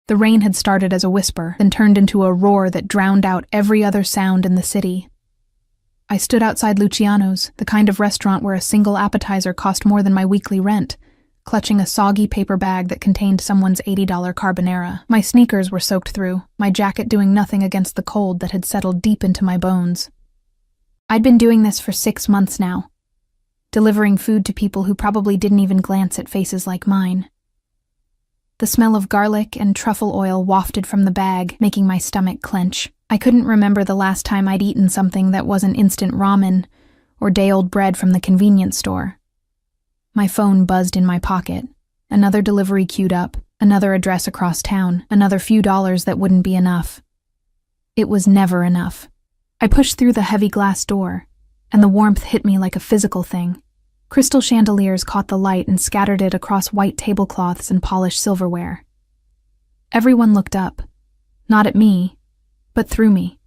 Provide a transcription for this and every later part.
The rain had started as a whisper, then turned into a roar that drowned out every other sound in the city. I stood outside Luciano's, the kind of restaurant where a single appetizer cost more than my weekly rent, clutching a soggy paper bag that contained someone's $80 carbonara. My sneakers were soaked through, my jacket doing nothing against the cold that had settled deep into my bones. I'd been doing this for 6 months now, delivering food to people who probably didn't even glance at faces like mine. The smell of garlic and truffle oil wafted from the bag, making my stomach clench. I couldn't remember the last time I'd eaten something that wasn't instant ramen or day-old bread from the convenience store. My phone buzzed in my pocket. Another delivery queued up, another address across town, another few dollars that wouldn't be enough. It was never enough. I pushed through the heavy glass door, and the warmth hit me like a physical thing. Crystal chandeliers caught the light and scattered it across white tablecloths and polished silverware. Everyone looked up, not at me, but through me,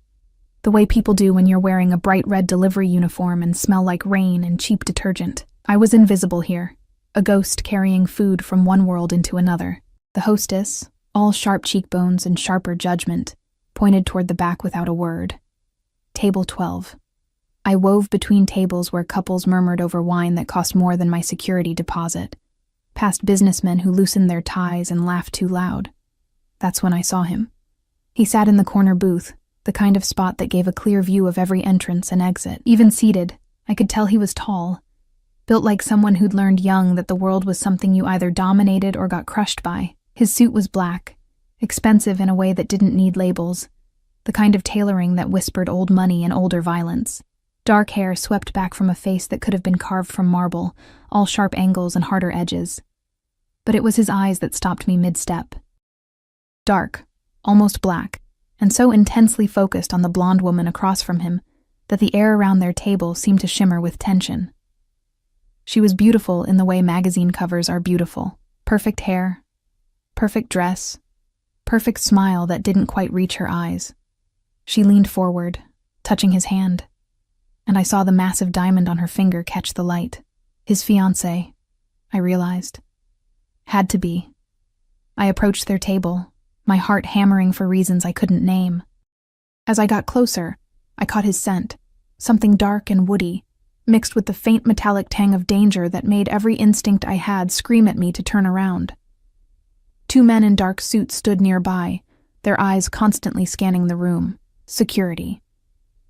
the way people do when you're wearing a bright red delivery uniform and smell like rain and cheap detergent. I was invisible here, a ghost carrying food from one world into another. The hostess, all sharp cheekbones and sharper judgment, pointed toward the back without a word. Table 12. I wove between tables where couples murmured over wine that cost more than my security deposit, past businessmen who loosened their ties and laughed too loud. That's when I saw him. He sat in the corner booth, the kind of spot that gave a clear view of every entrance and exit. Even seated, I could tell he was tall, built like someone who'd learned young that the world was something you either dominated or got crushed by. His suit was black, expensive in a way that didn't need labels, the kind of tailoring that whispered old money and older violence. Dark hair swept back from a face that could have been carved from marble, all sharp angles and harder edges. But it was his eyes that stopped me mid-step. Dark, almost black, and so intensely focused on the blonde woman across from him that the air around their table seemed to shimmer with tension. She was beautiful in the way magazine covers are beautiful. Perfect hair, perfect dress, perfect smile that didn't quite reach her eyes. She leaned forward, touching his hand, and I saw the massive diamond on her finger catch the light. His fiancée, I realized. Had to be. I approached their table, my heart hammering for reasons I couldn't name. As I got closer, I caught his scent, something dark and woody, mixed with the faint metallic tang of danger that made every instinct I had scream at me to turn around. 2 men in dark suits stood nearby, their eyes constantly scanning the room. Security.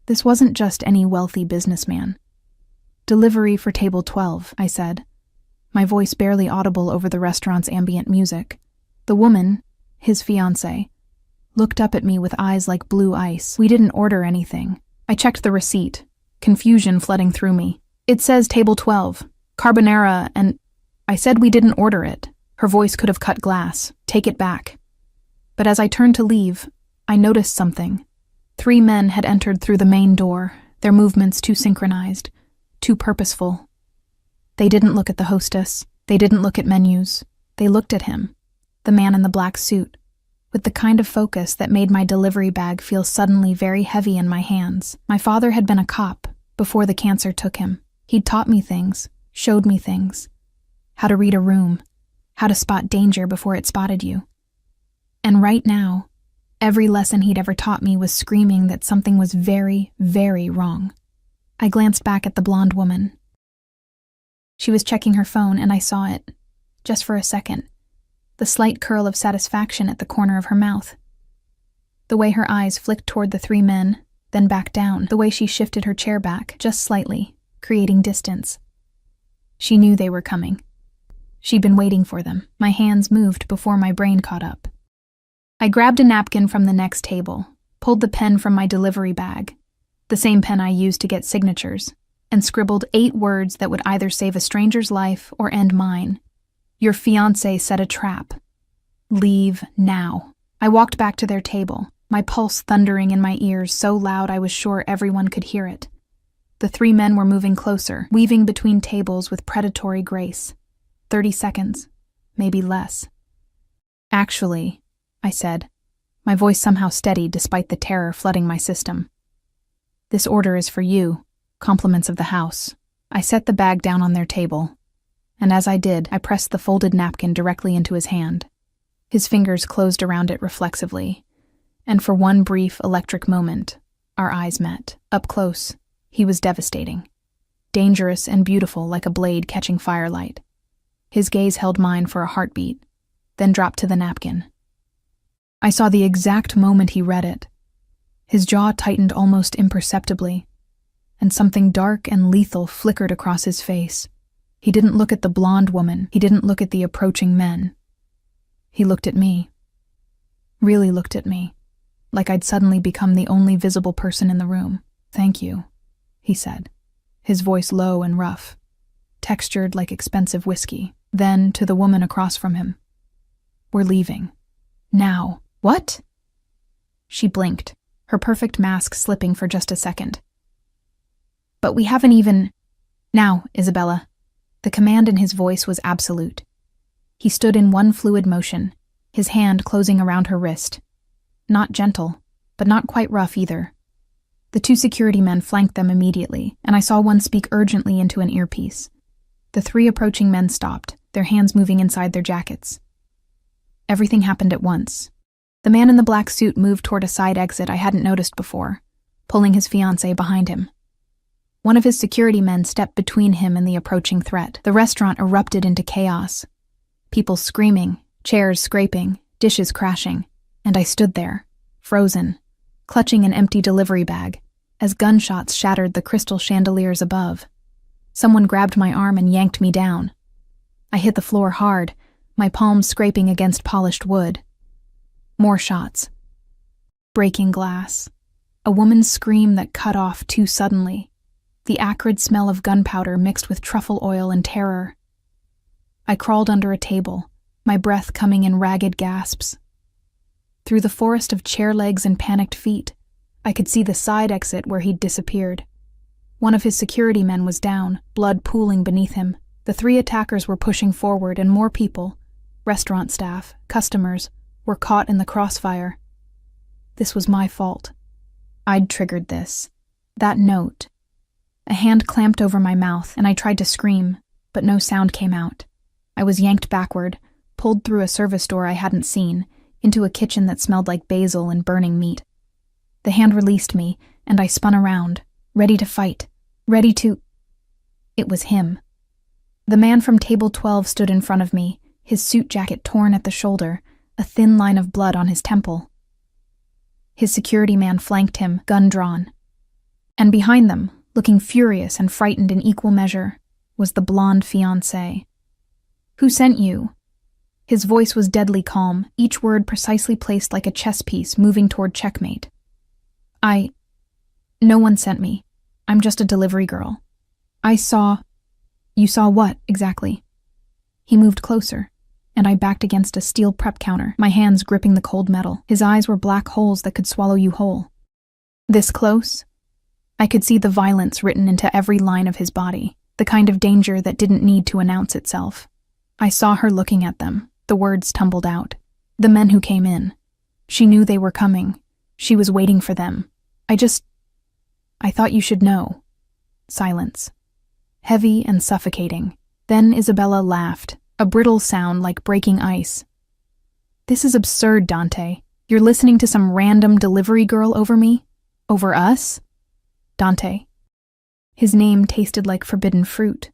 This wasn't just any wealthy businessman. "Delivery for table 12, I said, my voice barely audible over the restaurant's ambient music. The woman, his fiancée, looked up at me with eyes like blue ice. "We didn't order anything." I checked the receipt, confusion flooding through me. "It says table 12, carbonara and—" I said we didn't order it. Her voice could have cut glass. "Take it back." But as I turned to leave, I noticed something. 3 men had entered through the main door, their movements too synchronized, too purposeful. They didn't look at the hostess. They didn't look at menus. They looked at him, the man in the black suit, with the kind of focus that made my delivery bag feel suddenly very heavy in my hands. My father had been a cop before the cancer took him. He'd taught me things, showed me things. How to read a room, how to spot danger before it spotted you. And right now, every lesson he'd ever taught me was screaming that something was very, very wrong. I glanced back at the blonde woman. She was checking her phone, and I saw it, just for a second, the slight curl of satisfaction at the corner of her mouth. The way her eyes flicked toward the 3 men, then back down, the way she shifted her chair back, just slightly, creating distance. She knew they were coming. She'd been waiting for them. My hands moved before my brain caught up. I grabbed a napkin from the next table, pulled the pen from my delivery bag, the same pen I used to get signatures, and scribbled 8 words that would either save a stranger's life or end mine. "Your fiancé set a trap. Leave now." I walked back to their table, my pulse thundering in my ears so loud I was sure everyone could hear it. The 3 men were moving closer, weaving between tables with predatory grace. 30 seconds, maybe less. "Actually," I said, my voice somehow steady despite the terror flooding my system. "This order is for you, compliments of the house." I set the bag down on their table, and as I did, I pressed the folded napkin directly into his hand. His fingers closed around it reflexively, and for one brief electric moment, our eyes met. Up close, he was devastating. Dangerous and beautiful like a blade catching firelight. His gaze held mine for a heartbeat, then dropped to the napkin. I saw the exact moment he read it. His jaw tightened almost imperceptibly, and something dark and lethal flickered across his face. He didn't look at the blonde woman. He didn't look at the approaching men. He looked at me. Really looked at me, like I'd suddenly become the only visible person in the room. "Thank you," he said, his voice low and rough, textured like expensive whiskey. Then, to the woman across from him, "We're leaving. Now." "What?" She blinked, her perfect mask slipping for just a second. "But we haven't even—" "Now, Isabella." The command in his voice was absolute. He stood in one fluid motion, his hand closing around her wrist. Not gentle, but not quite rough either. The two security men flanked them immediately, and I saw one speak urgently into an earpiece. The three approaching men stopped, their hands moving inside their jackets. Everything happened at once. The man in the black suit moved toward a side exit I hadn't noticed before, pulling his fiancée behind him. One of his security men stepped between him and the approaching threat. The restaurant erupted into chaos. People screaming, chairs scraping, dishes crashing, and I stood there, frozen, clutching an empty delivery bag, as gunshots shattered the crystal chandeliers above. Someone grabbed my arm and yanked me down. I hit the floor hard, my palms scraping against polished wood. More shots. Breaking glass. A woman's scream that cut off too suddenly. The acrid smell of gunpowder mixed with truffle oil and terror. I crawled under a table, my breath coming in ragged gasps. Through the forest of chair legs and panicked feet, I could see the side exit where he'd disappeared. One of his security men was down, blood pooling beneath him. The three attackers were pushing forward, and more people, restaurant staff, customers, were caught in the crossfire. This was my fault. I'd triggered this. That note. A hand clamped over my mouth, and I tried to scream, but no sound came out. I was yanked backward, pulled through a service door I hadn't seen, into a kitchen that smelled like basil and burning meat. The hand released me, and I spun around, ready to fight, ready to— It was him. The man from table 12 stood in front of me, his suit jacket torn at the shoulder, a thin line of blood on his temple. His security man flanked him, gun drawn. And behind them, looking furious and frightened in equal measure, was the blonde fiancée. "Who sent you?" His voice was deadly calm, each word precisely placed like a chess piece moving toward checkmate. No one sent me. I'm just a delivery girl. I saw— You saw what, exactly? He moved closer, and I backed against a steel prep counter, my hands gripping the cold metal. His eyes were black holes that could swallow you whole. This close? I could see the violence written into every line of his body, the kind of danger that didn't need to announce itself. I saw her looking at them. The words tumbled out. The men who came in. She knew they were coming. She was waiting for them. I thought you should know. Silence. Heavy and suffocating. Then Isabella laughed, a brittle sound like breaking ice. "This is absurd, Dante. You're listening to some random delivery girl over me? Over us?" Dante. His name tasted like forbidden fruit.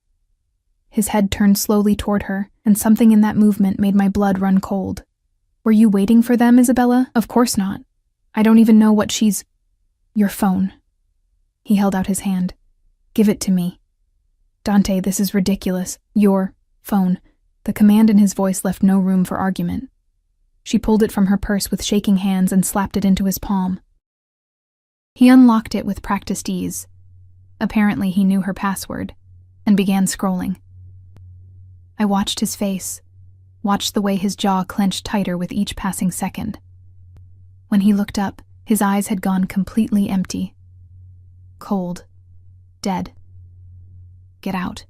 His head turned slowly toward her, and something in that movement made my blood run cold. "Were you waiting for them, Isabella? Of course not. I don't even know what she's— Your phone." He held out his hand. "Give it to me." "Dante, this is ridiculous. Your phone." The command in his voice left no room for argument. She pulled it from her purse with shaking hands and slapped it into his palm. He unlocked it with practiced ease. Apparently he knew her password, and began scrolling. I watched his face, watched the way his jaw clenched tighter with each passing second. When he looked up, his eyes had gone completely empty. Cold. Dead. "Get out,"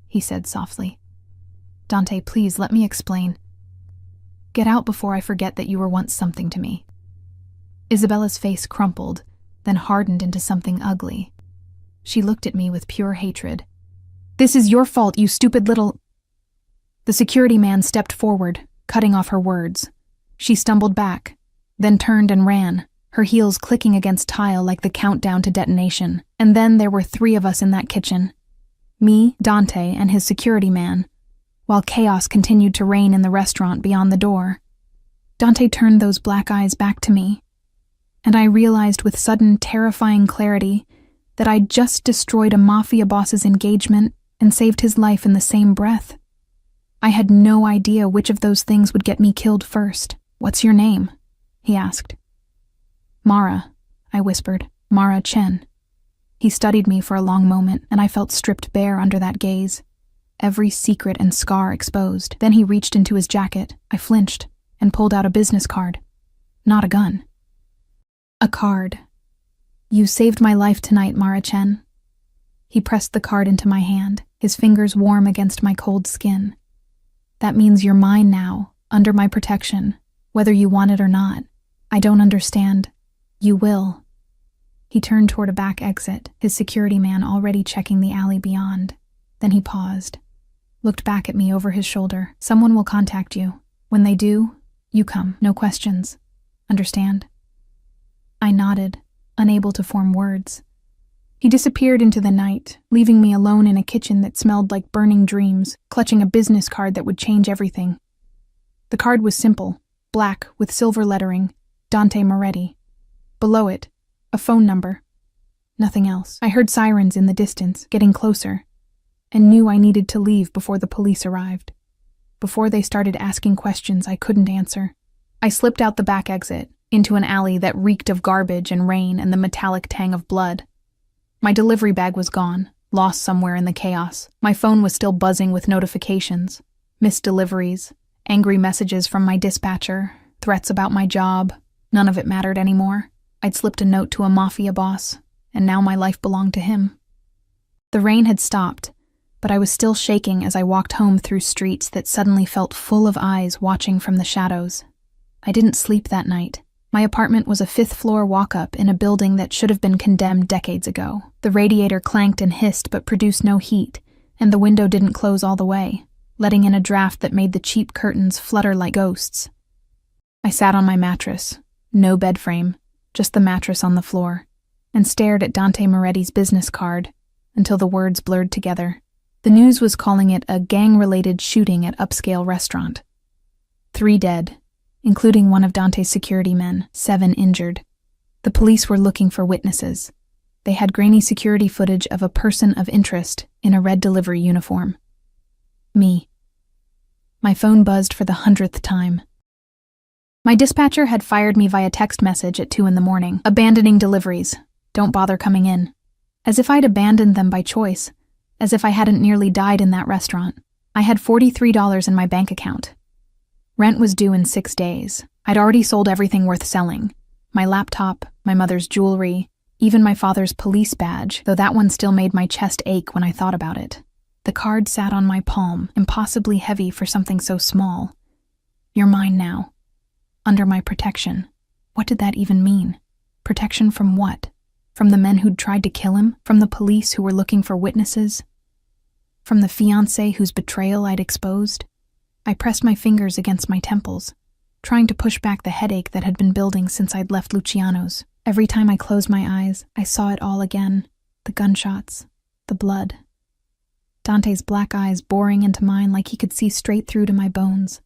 he said softly. "Dante, please, let me explain. Get out before I forget that you were once something to me." Isabella's face crumpled, then hardened into something ugly. She looked at me with pure hatred. "This is your fault, you stupid little—" The security man stepped forward, cutting off her words. She stumbled back, then turned and ran, her heels clicking against tile like the countdown to detonation. And then there were 3 of us in that kitchen. Me, Dante, and his security man, while chaos continued to reign in the restaurant beyond the door. Dante turned those black eyes back to me, and I realized with sudden, terrifying clarity that I'd just destroyed a Mafia boss's engagement and saved his life in the same breath. I had no idea which of those things would get me killed first. "What's your name?" he asked. "Mara," I whispered. "Mara Chen." He studied me for a long moment, and I felt stripped bare under that gaze, every secret and scar exposed. Then he reached into his jacket. I flinched and pulled out a business card. Not a gun. A card. "You saved my life tonight, Mara Chen." He pressed the card into my hand, his fingers warm against my cold skin. "That means you're mine now, under my protection, whether you want it or not. I don't understand. You will." He turned toward a back exit, his security man already checking the alley beyond. Then he paused, looked back at me over his shoulder. "Someone will contact you. When they do, you come, no questions. Understand?" I nodded, unable to form words. He disappeared into the night, leaving me alone in a kitchen that smelled like burning dreams, clutching a business card that would change everything. The card was simple, black with silver lettering, Dante Moretti. Below it, a phone number. Nothing else. I heard sirens in the distance, getting closer, and knew I needed to leave before the police arrived. Before they started asking questions I couldn't answer. I slipped out the back exit, into an alley that reeked of garbage and rain and the metallic tang of blood. My delivery bag was gone, lost somewhere in the chaos. My phone was still buzzing with notifications, missed deliveries, angry messages from my dispatcher, threats about my job. None of it mattered anymore. I'd slipped a note to a Mafia boss, and now my life belonged to him. The rain had stopped, but I was still shaking as I walked home through streets that suddenly felt full of eyes watching from the shadows. I didn't sleep that night. My apartment was a 5th-floor walk-up in a building that should have been condemned decades ago. The radiator clanked and hissed but produced no heat, and the window didn't close all the way, letting in a draft that made the cheap curtains flutter like ghosts. I sat on my mattress, no bed frame, just the mattress on the floor, and stared at Dante Moretti's business card until the words blurred together. The news was calling it a gang-related shooting at upscale restaurant. 3 dead, including one of Dante's security men, 7 injured. The police were looking for witnesses. They had grainy security footage of a person of interest in a red delivery uniform. Me. My phone buzzed for the 100th time. My dispatcher had fired me via text message at 2 a.m, abandoning deliveries. Don't bother coming in. As if I'd abandoned them by choice, as if I hadn't nearly died in that restaurant. I had $43 in my bank account. Rent was due in 6 days. I'd already sold everything worth selling. My laptop, my mother's jewelry, even my father's police badge, though that one still made my chest ache when I thought about it. The card sat on my palm, impossibly heavy for something so small. "You're mine now. Under my protection." What did that even mean? Protection from what? From the men who'd tried to kill him? From the police who were looking for witnesses? From the fiancé whose betrayal I'd exposed? I pressed my fingers against my temples, trying to push back the headache that had been building since I'd left Luciano's. Every time I closed my eyes, I saw it all again. The gunshots, the blood. Dante's black eyes boring into mine like he could see straight through to my bones.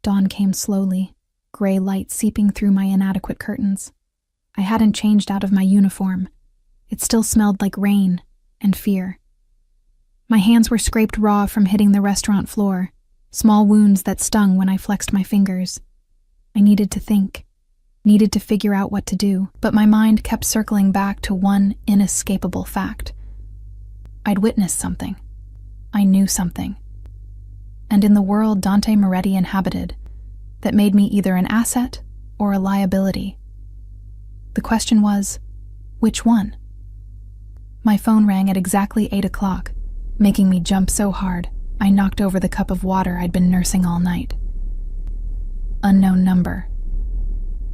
Dawn came slowly, gray light seeping through my inadequate curtains. I hadn't changed out of my uniform. It still smelled like rain and fear. My hands were scraped raw from hitting the restaurant floor, small wounds that stung when I flexed my fingers. I needed to think, needed to figure out what to do, but my mind kept circling back to one inescapable fact. I'd witnessed something. I knew something. And in the world Dante Moretti inhabited, that made me either an asset or a liability. The question was, which one? My phone rang at exactly 8 o'clock, making me jump so hard I knocked over the cup of water I'd been nursing all night. Unknown number.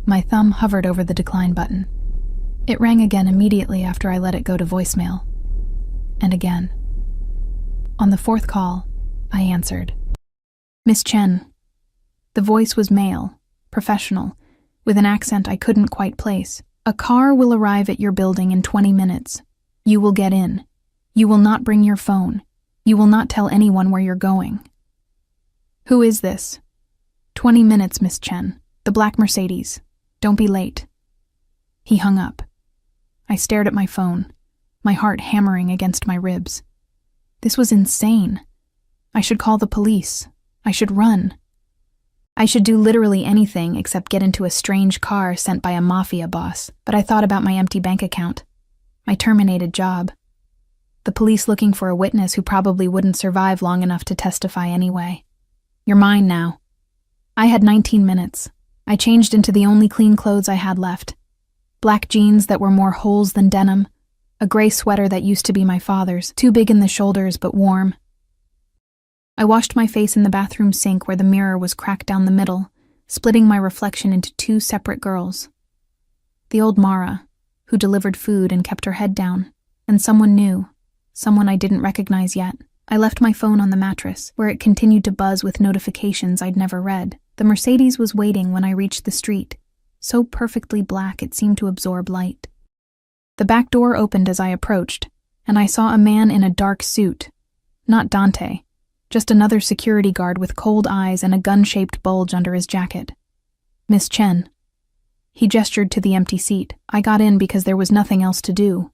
My thumb hovered over the decline button. It rang again immediately after I let it go to voicemail. And again. On the 4th call, I answered. "Miss Chen." The voice was male, professional, with an accent I couldn't quite place. "A car will arrive at your building in 20 minutes. You will get in. You will not bring your phone. You will not tell anyone where you're going." "Who is this?" 20 minutes, Miss Chen. The black Mercedes. Don't be late." He hung up. I stared at my phone, my heart hammering against my ribs. This was insane. I should call the police. I should run. I should do literally anything except get into a strange car sent by a Mafia boss, but I thought about my empty bank account, my terminated job, the police looking for a witness who probably wouldn't survive long enough to testify anyway. "You're mine now." I had 19 minutes. I changed into the only clean clothes I had left. Black jeans that were more holes than denim, a gray sweater that used to be my father's, too big in the shoulders but warm. I washed my face in the bathroom sink where the mirror was cracked down the middle, splitting my reflection into two separate girls. The old Mara, who delivered food and kept her head down, and someone new, someone I didn't recognize yet. I left my phone on the mattress, where it continued to buzz with notifications I'd never read. The Mercedes was waiting when I reached the street, so perfectly black it seemed to absorb light. The back door opened as I approached, and I saw a man in a dark suit. Not Dante, just another security guard with cold eyes and a gun-shaped bulge under his jacket. "Miss Chen." He gestured to the empty seat. I got in because there was nothing else to do.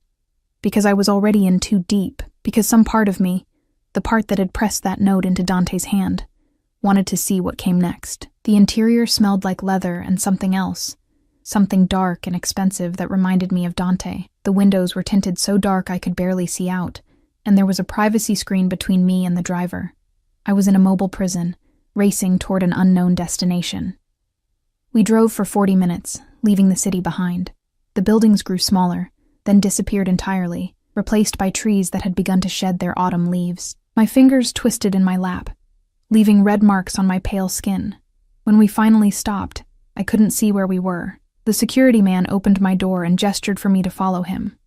Because I was already in too deep. Because some part of me, the part that had pressed that note into Dante's hand, wanted to see what came next. The interior smelled like leather and something else. Something dark and expensive that reminded me of Dante. The windows were tinted so dark I could barely see out, and there was a privacy screen between me and the driver. I was in a mobile prison, racing toward an unknown destination. We drove for 40 minutes, leaving the city behind. The buildings grew smaller, then disappeared entirely, replaced by trees that had begun to shed their autumn leaves. My fingers twisted in my lap, leaving red marks on my pale skin. When we finally stopped, I couldn't see where we were. The security man opened my door and gestured for me to follow him.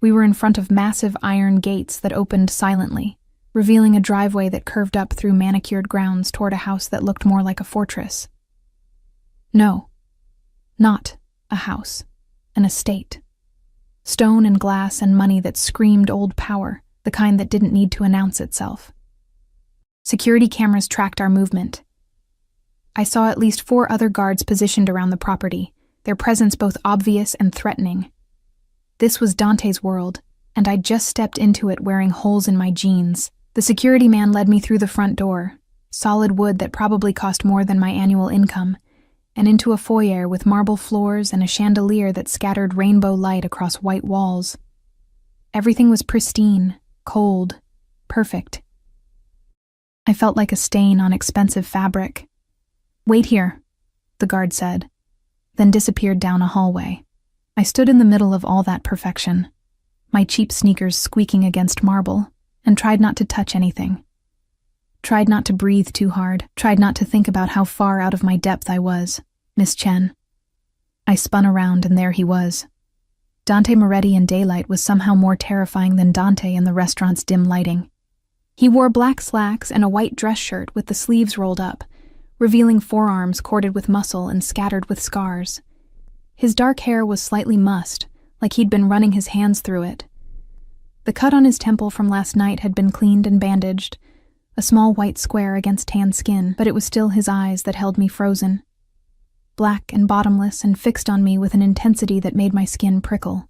We were in front of massive iron gates that opened silently, revealing a driveway that curved up through manicured grounds toward a house that looked more like a fortress. No, not a house, an estate. Stone and glass and money that screamed old power, the kind that didn't need to announce itself. Security cameras tracked our movement. I saw at least 4 other guards positioned around the property, their presence both obvious and threatening. This was Dante's world, and I'd just stepped into it wearing holes in my jeans. The security man led me through the front door, solid wood that probably cost more than my annual income, and into a foyer with marble floors and a chandelier that scattered rainbow light across white walls. Everything was pristine, cold, perfect. I felt like a stain on expensive fabric. "Wait here," the guard said, then disappeared down a hallway. I stood in the middle of all that perfection, my cheap sneakers squeaking against marble, and tried not to touch anything. Tried not to breathe too hard, tried not to think about how far out of my depth I was. "Miss Chen." I spun around and there he was. Dante Moretti in daylight was somehow more terrifying than Dante in the restaurant's dim lighting. He wore black slacks and a white dress shirt with the sleeves rolled up, revealing forearms corded with muscle and scattered with scars. His dark hair was slightly mussed, like he'd been running his hands through it. The cut on his temple from last night had been cleaned and bandaged, a small white square against tan skin, but it was still his eyes that held me frozen. Black and bottomless and fixed on me with an intensity that made my skin prickle.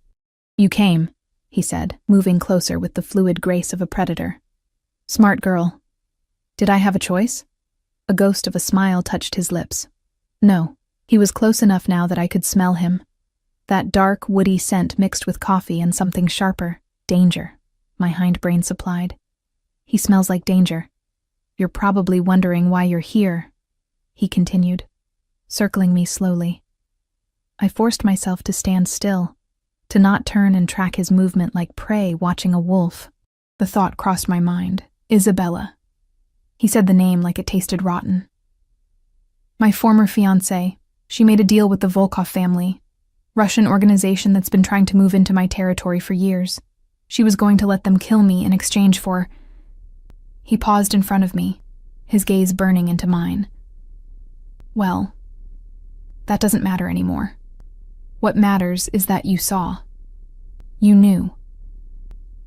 "You came," he said, moving closer with the fluid grace of a predator. "Smart girl. Did I have a choice?" A ghost of a smile touched his lips. No, he was close enough now that I could smell him. That dark, woody scent mixed with coffee and something sharper. Danger, my hindbrain supplied. "He smells like danger. You're probably wondering why you're here," he continued, circling me slowly. I forced myself to stand still, to not turn and track his movement like prey watching a wolf. The thought crossed my mind. Isabella. He said the name like it tasted rotten. "My former fiancée. She made a deal with the Volkov family, Russian organization that's been trying to move into my territory for years. She was going to let them kill me in exchange for..." He paused in front of me, his gaze burning into mine. "Well, That doesn't matter anymore. What matters is that you saw. You knew.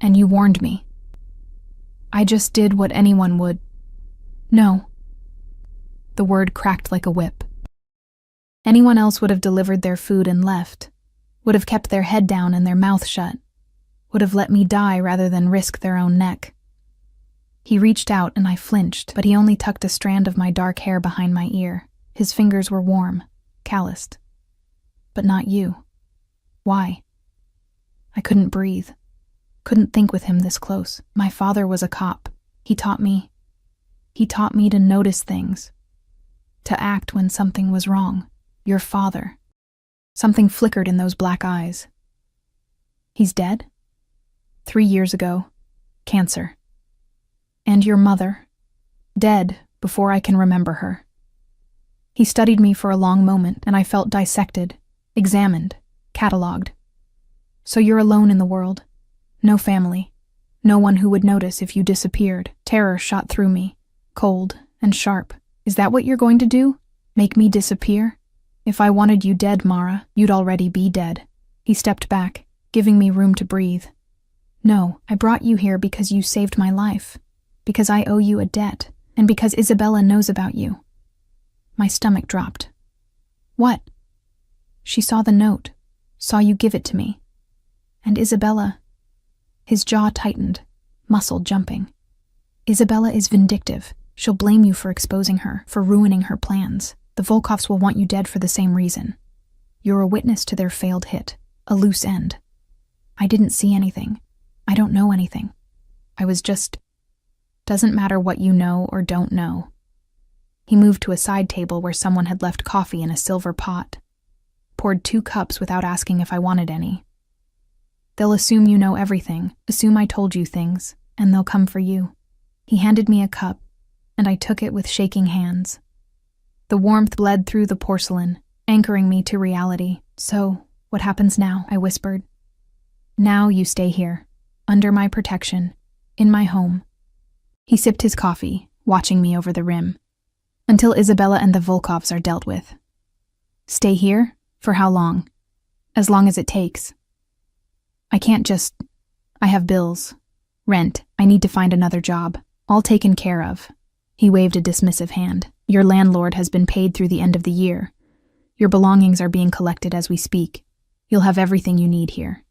And you warned me. I just did what anyone would. No. The word cracked like a whip. Anyone else would have delivered their food and left, would have kept their head down and their mouth shut, would have let me die rather than risk their own neck. He reached out and I flinched, but he only tucked a strand of my dark hair behind my ear. His fingers were warm, calloused. But not you. Why? I couldn't breathe. Couldn't think with him this close. My father was a cop. He taught me to notice things. To act when something was wrong. Your father. Something flickered in those black eyes. He's dead? 3 years ago. Cancer. And your mother. Dead before I can remember her. He studied me for a long moment, and I felt dissected, examined, catalogued. So you're alone in the world. No family. No one who would notice if you disappeared. Terror shot through me, cold and sharp. Is that what you're going to do? Make me disappear? If I wanted you dead, Mara, you'd already be dead. He stepped back, giving me room to breathe. No, I brought you here because you saved my life. Because I owe you a debt, and because Isabella knows about you. My stomach dropped. What? She saw the note, saw you give it to me. And Isabella... His jaw tightened, muscle jumping. Isabella is vindictive. She'll blame you for exposing her, for ruining her plans. The Volkovs will want you dead for the same reason. You're a witness to their failed hit, a loose end. I didn't see anything. I don't know anything. I was just... Doesn't matter what you know or don't know. He moved to a side table where someone had left coffee in a silver pot. Poured 2 cups without asking if I wanted any. They'll assume you know everything, assume I told you things, and they'll come for you. He handed me a cup, and I took it with shaking hands. The warmth bled through the porcelain, anchoring me to reality. So, what happens now? I whispered. Now you stay here, under my protection, in my home. He sipped his coffee, watching me over the rim. Until Isabella and the Volkovs are dealt with. Stay here? For how long? As long as it takes. I can't just... I have bills. Rent. I need to find another job. All taken care of. He waved a dismissive hand. Your landlord has been paid through the end of the year. Your belongings are being collected as we speak. You'll have everything you need here.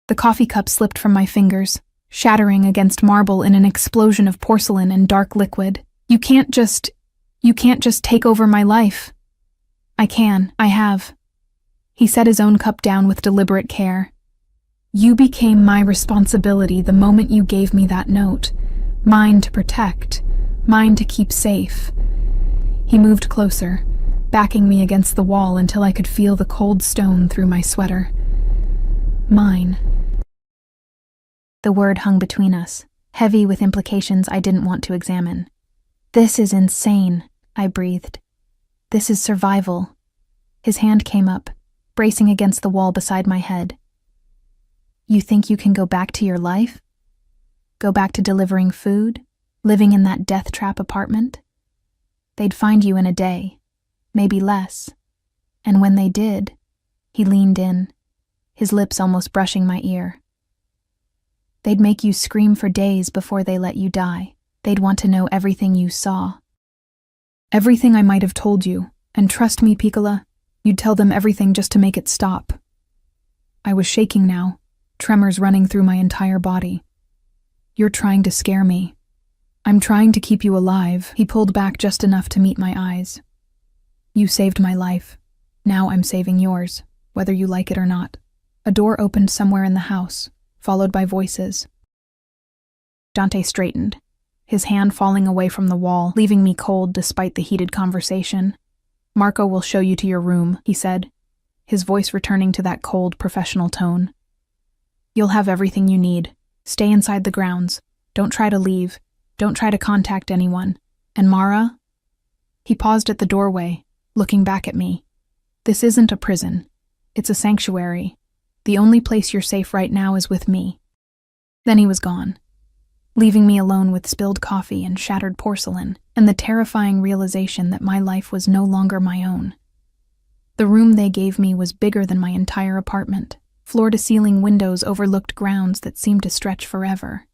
The coffee cup slipped from my fingers, shattering against marble in an explosion of porcelain and dark liquid. You can't just take over my life. I can. I have. He set his own cup down with deliberate care. You became my responsibility the moment you gave me that note. Mine to protect. Mine to keep safe. He moved closer, backing me against the wall until I could feel the cold stone through my sweater. Mine. The word hung between us, heavy with implications I didn't want to examine. This is insane, I breathed. This is survival. His hand came up, bracing against the wall beside my head. You think you can go back to your life? Go back to delivering food? Living in that death trap apartment? They'd find you in a day, maybe less. And when they did, he leaned in, his lips almost brushing my ear. They'd make you scream for days before they let you die. They'd want to know everything you saw. Everything I might have told you, and trust me, Piccola, you'd tell them everything just to make it stop. I was shaking now, tremors running through my entire body. You're trying to scare me. I'm trying to keep you alive. He pulled back just enough to meet my eyes. You saved my life. Now I'm saving yours, whether you like it or not. A door opened somewhere in the house, followed by voices. Dante straightened, his hand falling away from the wall, leaving me cold despite the heated conversation. Marco will show you to your room, he said, his voice returning to that cold, professional tone. You'll have everything you need. Stay inside the grounds. Don't try to leave. Don't try to contact anyone. And Mara? He paused at the doorway, looking back at me. This isn't a prison. It's a sanctuary. The only place you're safe right now is with me. Then he was gone, leaving me alone with spilled coffee and shattered porcelain, and the terrifying realization that my life was no longer my own. The room they gave me was bigger than my entire apartment. Floor-to-ceiling windows overlooked grounds that seemed to stretch forever.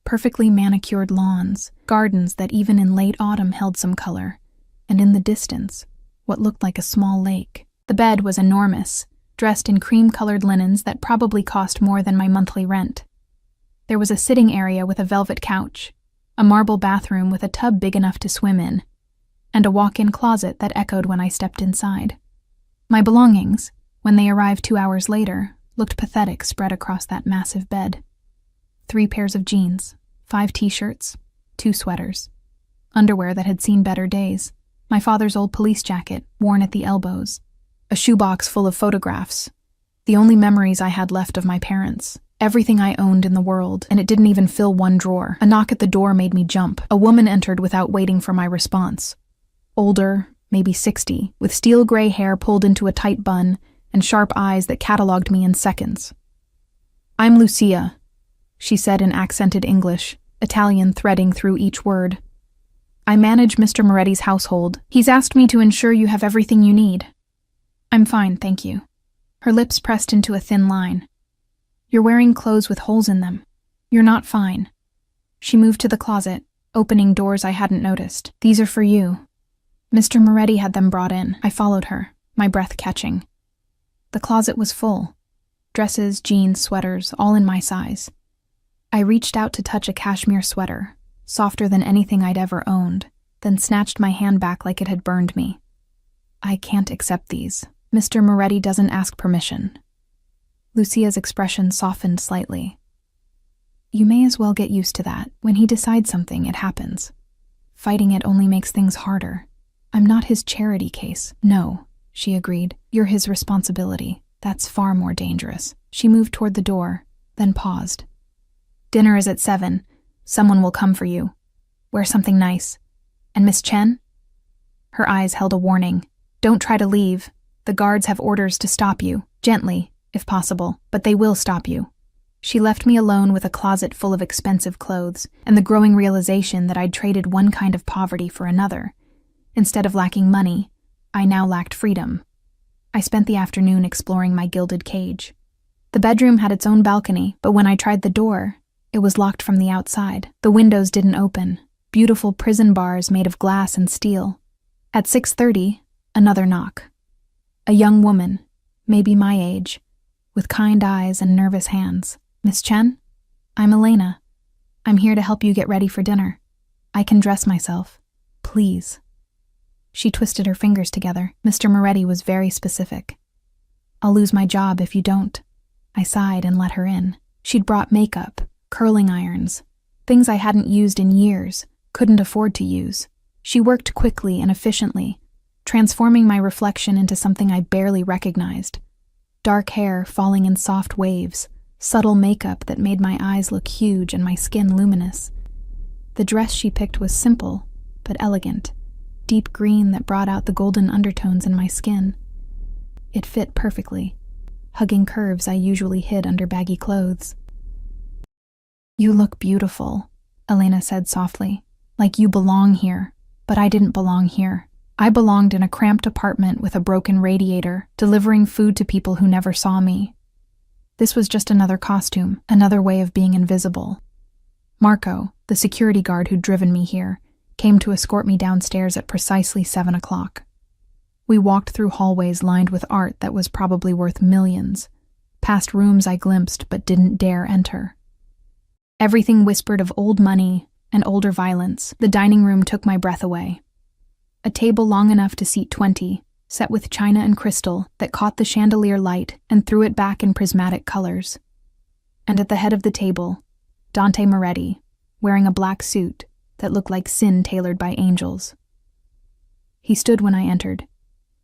Perfectly manicured lawns, gardens that even in late autumn held some color, and in the distance, what looked like a small lake. The bed was enormous, dressed in cream-colored linens that probably cost more than my monthly rent. There was a sitting area with a velvet couch, a marble bathroom with a tub big enough to swim in, and a walk-in closet that echoed when I stepped inside. My belongings, when they arrived 2 hours later, looked pathetic spread across that massive bed. 3 pairs of jeans, 5 t-shirts, 2 sweaters, underwear that had seen better days, my father's old police jacket, worn at the elbows, a shoebox full of photographs, the only memories I had left of my parents, everything I owned in the world, and it didn't even fill one drawer. A knock at the door made me jump. A woman entered without waiting for my response. Older, maybe 60, with steel gray hair pulled into a tight bun and sharp eyes that cataloged me in seconds. "I'm Lucia," she said in accented English, Italian threading through each word. "I manage Mr. Moretti's household. He's asked me to ensure you have everything you need." "I'm fine, thank you." Her lips pressed into a thin line. "You're wearing clothes with holes in them. You're not fine." She moved to the closet, opening doors I hadn't noticed. "These are for you." Mr. Moretti had them brought in. I followed her, my breath catching. The closet was full. Dresses, jeans, sweaters, all in my size. I reached out to touch a cashmere sweater, softer than anything I'd ever owned, then snatched my hand back like it had burned me. "I can't accept these. Mr. Moretti doesn't ask permission." Lucia's expression softened slightly. "You may as well get used to that. When he decides something, it happens. Fighting it only makes things harder. I'm not his charity case." "No," she agreed. "You're his responsibility. That's far more dangerous." She moved toward the door, then paused. "Dinner is at 7. Someone will come for you. Wear something nice. And Miss Chen?" Her eyes held a warning. "Don't try to leave. The guards have orders to stop you. Gently, if possible, but they will stop you." She left me alone with a closet full of expensive clothes and the growing realization that I'd traded one kind of poverty for another. Instead of lacking money, I now lacked freedom. I spent the afternoon exploring my gilded cage. The bedroom had its own balcony, but when I tried the door, it was locked from the outside. The windows didn't open. Beautiful prison bars made of glass and steel. At 6:30, another knock. A young woman, maybe my age, with kind eyes and nervous hands. "Miss Chen? I'm Elena. I'm here to help you get ready for dinner. I can dress myself. Please." She twisted her fingers together. Mr. Moretti was very specific. "I'll lose my job if you don't." I sighed and let her in. She'd brought makeup, curling irons, things I hadn't used in years, couldn't afford to use. She worked quickly and efficiently, transforming my reflection into something I barely recognized. Dark hair falling in soft waves, subtle makeup that made my eyes look huge and my skin luminous. The dress she picked was simple, but elegant, deep green that brought out the golden undertones in my skin. It fit perfectly, hugging curves I usually hid under baggy clothes. "You look beautiful," Elena said softly, "like you belong here, but I didn't belong here. I belonged in a cramped apartment with a broken radiator, delivering food to people who never saw me. This was just another costume, another way of being invisible." Marco, the security guard who'd driven me here, came to escort me downstairs at precisely 7 o'clock. We walked through hallways lined with art that was probably worth millions, past rooms I glimpsed but didn't dare enter. Everything whispered of old money and older violence. The dining room took my breath away. A table long enough to seat 20, set with china and crystal that caught the chandelier light and threw it back in prismatic colors. And at the head of the table, Dante Moretti, wearing a black suit that looked like sin tailored by angels. He stood when I entered,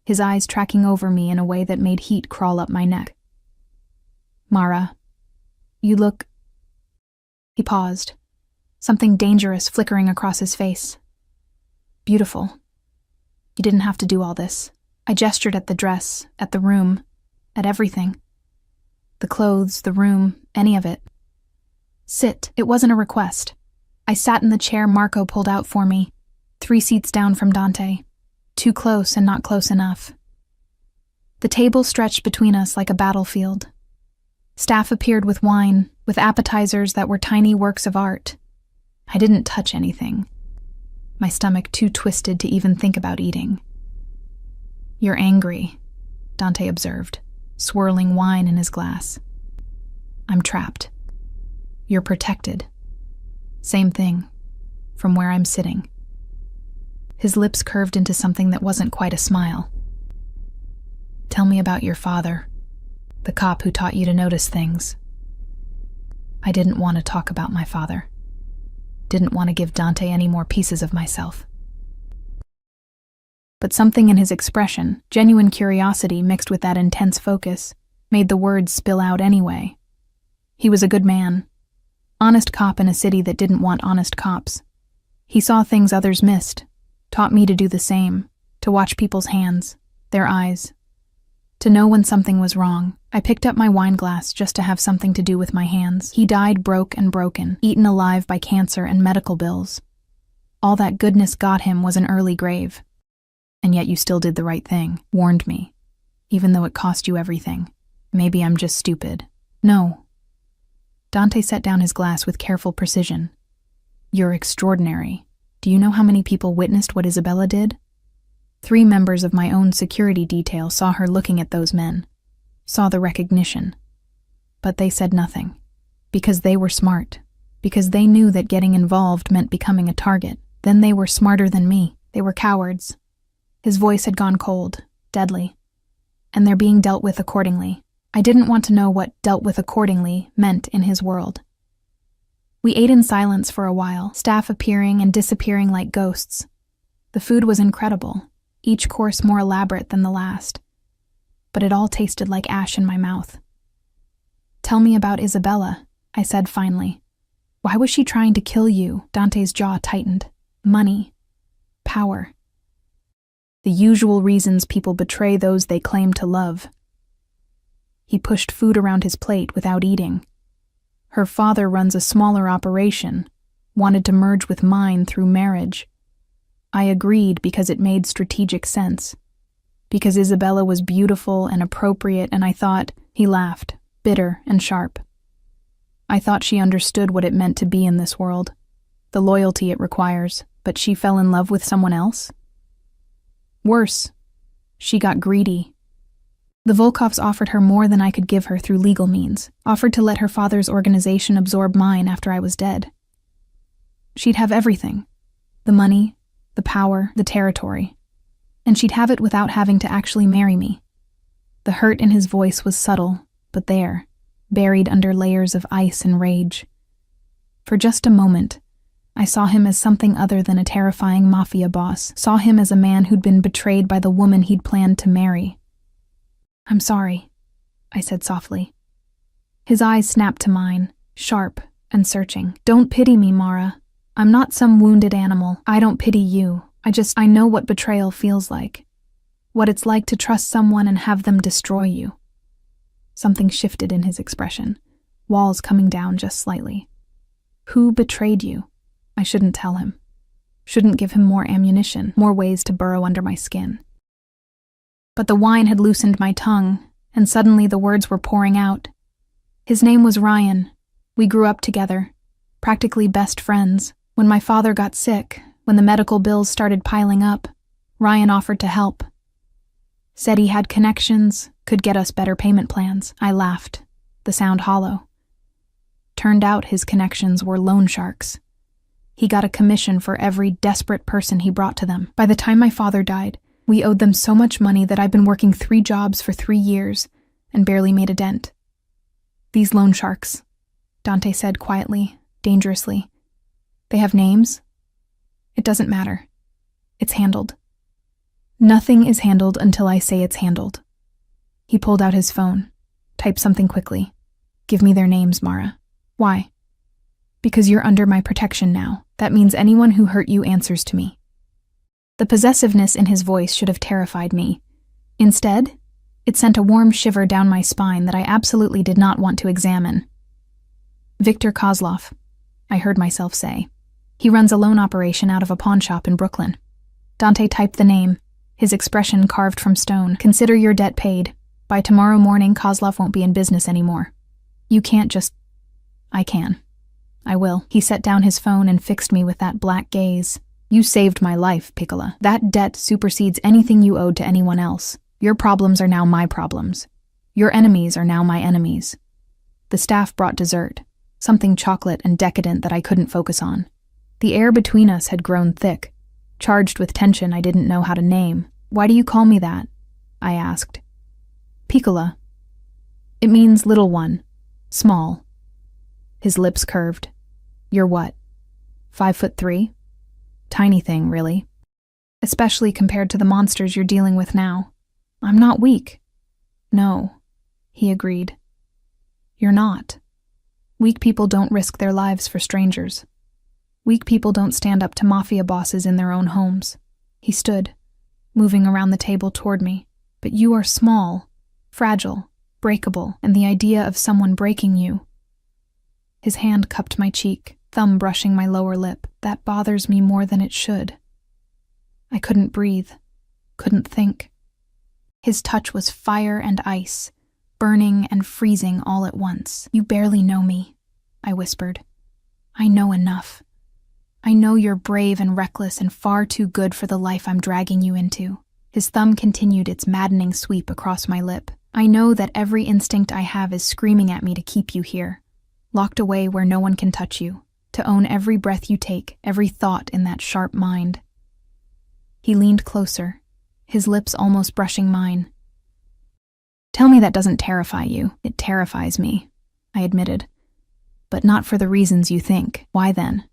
his eyes tracking over me in a way that made heat crawl up my neck. "Mara, you look..." He paused, something dangerous flickering across his face. "Beautiful. You didn't have to do all this." I gestured at the dress, at the room, at everything. The clothes, the room, any of it. "Sit." It wasn't a request. I sat in the chair Marco pulled out for me, 3 seats down from Dante. Too close and not close enough. The table stretched between us like a battlefield. Staff appeared with wine, with appetizers that were tiny works of art. I didn't touch anything, my stomach too twisted to even think about eating. "You're angry," Dante observed, swirling wine in his glass. "I'm trapped. You're protected. Same thing, from where I'm sitting." His lips curved into something that wasn't quite a smile. "Tell me about your father, the cop who taught you to notice things." I didn't want to talk about my father. Didn't want to give Dante any more pieces of myself. But something in his expression, genuine curiosity mixed with that intense focus, made the words spill out anyway. He was a good man. Honest cop in a city that didn't want honest cops. He saw things others missed, taught me to do the same, to watch people's hands, their eyes. To know when something was wrong. I picked up my wine glass just to have something to do with my hands. He died broke and broken, eaten alive by cancer and medical bills. All that goodness got him was an early grave. And yet you still did the right thing, warned me, even though it cost you everything. Maybe I'm just stupid. No. Dante set down his glass with careful precision. "You're extraordinary. Do you know how many people witnessed what Isabella did? 3 members of my own security detail saw her looking at those men, saw the recognition. But they said nothing, because they were smart, because they knew that getting involved meant becoming a target. Then they were smarter than me. They were cowards." His voice had gone cold, deadly, and they're being dealt with accordingly. I didn't want to know what "dealt with accordingly" meant in his world. We ate in silence for a while, staff appearing and disappearing like ghosts. The food was incredible, each course more elaborate than the last, but it all tasted like ash in my mouth. "Tell me about Isabella," I said finally. "Why was she trying to kill you?" Dante's jaw tightened. "Money. Power. The usual reasons people betray those they claim to love." He pushed food around his plate without eating. "Her father runs a smaller operation, wanted to merge with mine through marriage. I agreed because it made strategic sense. Because Isabella was beautiful and appropriate, and I thought," he laughed, bitter and sharp. "I thought she understood what it meant to be in this world, the loyalty it requires, but she fell in love with someone else? Worse, she got greedy. The Volkovs offered her more than I could give her through legal means, offered to let her father's organization absorb mine after I was dead. She'd have everything, the money, the power, the territory, and she'd have it without having to actually marry me." The hurt in his voice was subtle, but there, buried under layers of ice and rage. For just a moment, I saw him as something other than a terrifying mafia boss, saw him as a man who'd been betrayed by the woman he'd planned to marry. "I'm sorry," I said softly. His eyes snapped to mine, sharp and searching. "Don't pity me, Mara. I'm not some wounded animal. I don't pity you. I know what betrayal feels like. What it's like to trust someone and have them destroy you." Something shifted in his expression, walls coming down just slightly. "Who betrayed you?" I shouldn't tell him. Shouldn't give him more ammunition, more ways to burrow under my skin. But the wine had loosened my tongue, and suddenly the words were pouring out. "His name was Ryan. We grew up together, practically best friends. When my father got sick, when the medical bills started piling up, Ryan offered to help. Said he had connections, could get us better payment plans." I laughed, the sound hollow. Turned out his connections were loan sharks. He got a commission for every desperate person he brought to them. By the time my father died, we owed them so much money that I'd been working 3 jobs for 3 years and barely made a dent. "These loan sharks," Dante said quietly, dangerously. "They have names?" "It doesn't matter. It's handled." "Nothing is handled until I say it's handled." He pulled out his phone, typed something quickly. "Give me their names, Mara." "Why?" "Because you're under my protection now. That means anyone who hurt you answers to me." The possessiveness in his voice should have terrified me. Instead, it sent a warm shiver down my spine that I absolutely did not want to examine. "Viktor Kozlov," I heard myself say. "He runs a loan operation out of a pawn shop in Brooklyn." Dante typed the name, his expression carved from stone. Consider your debt paid. By tomorrow morning, Kozlov won't be in business anymore. You can't just... I can. I will. He set down his phone and fixed me with that black gaze. You saved my life, Piccola. That debt supersedes anything you owed to anyone else. Your problems are now my problems. Your enemies are now my enemies. The staff brought dessert, something chocolate and decadent that I couldn't focus on. The air between us had grown thick, charged with tension I didn't know how to name. Why do you call me that? I asked. Piccola. It means little one, small. His lips curved. You're what? 5'3"? Tiny thing, really. Especially compared to the monsters you're dealing with now. I'm not weak. No, he agreed. You're not. Weak people don't risk their lives for strangers. Weak people don't stand up to mafia bosses in their own homes. He stood, moving around the table toward me. But you are small, fragile, breakable, and the idea of someone breaking you. His hand cupped my cheek, thumb brushing my lower lip. That bothers me more than it should. I couldn't breathe, couldn't think. His touch was fire and ice, burning and freezing all at once. You barely know me, I whispered. I know enough. I know you're brave and reckless and far too good for the life I'm dragging you into. His thumb continued its maddening sweep across my lip. I know that every instinct I have is screaming at me to keep you here, locked away where no one can touch you, to own every breath you take, every thought in that sharp mind. He leaned closer, his lips almost brushing mine. Tell me that doesn't terrify you. It terrifies me, I admitted. But not for the reasons you think. Why then?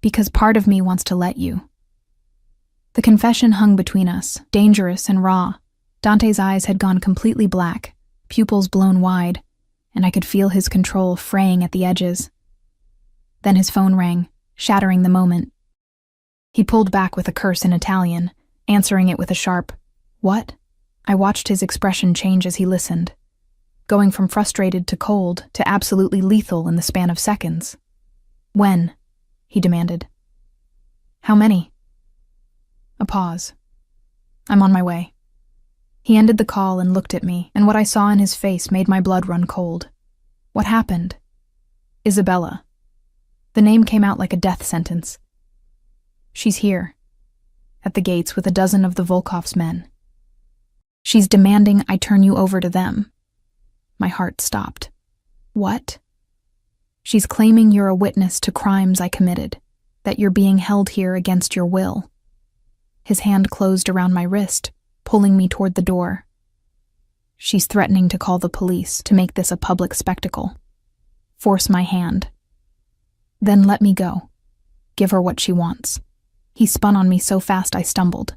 Because part of me wants to let you. The confession hung between us, dangerous and raw. Dante's eyes had gone completely black, pupils blown wide, and I could feel his control fraying at the edges. Then his phone rang, shattering the moment. He pulled back with a curse in Italian, answering it with a sharp, "What?" I watched his expression change as he listened, going from frustrated to cold to absolutely lethal in the span of seconds. "When?" he demanded. "How many?" A pause. "I'm on my way." He ended the call and looked at me, and what I saw in his face made my blood run cold. What happened? Isabella. The name came out like a death sentence. She's here, at the gates with a dozen of the Volkov's men. She's demanding I turn you over to them. My heart stopped. What? She's claiming you're a witness to crimes I committed, that you're being held here against your will. His hand closed around my wrist, pulling me toward the door. She's threatening to call the police, to make this a public spectacle. Force my hand. Then let me go. Give her what she wants. He spun on me so fast I stumbled.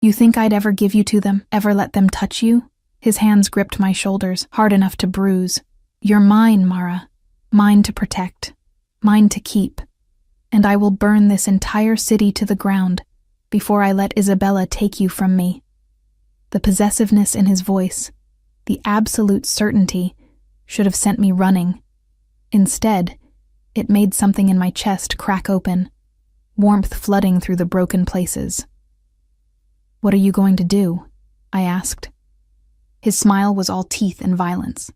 You think I'd ever give you to them, ever let them touch you? His hands gripped my shoulders, hard enough to bruise. You're mine, Mara. Mine to protect. Mine to keep. And I will burn this entire city to the ground before I let Isabella take you from me. The possessiveness in his voice, the absolute certainty, should have sent me running. Instead, it made something in my chest crack open, warmth flooding through the broken places. What are you going to do? I asked. His smile was all teeth and violence.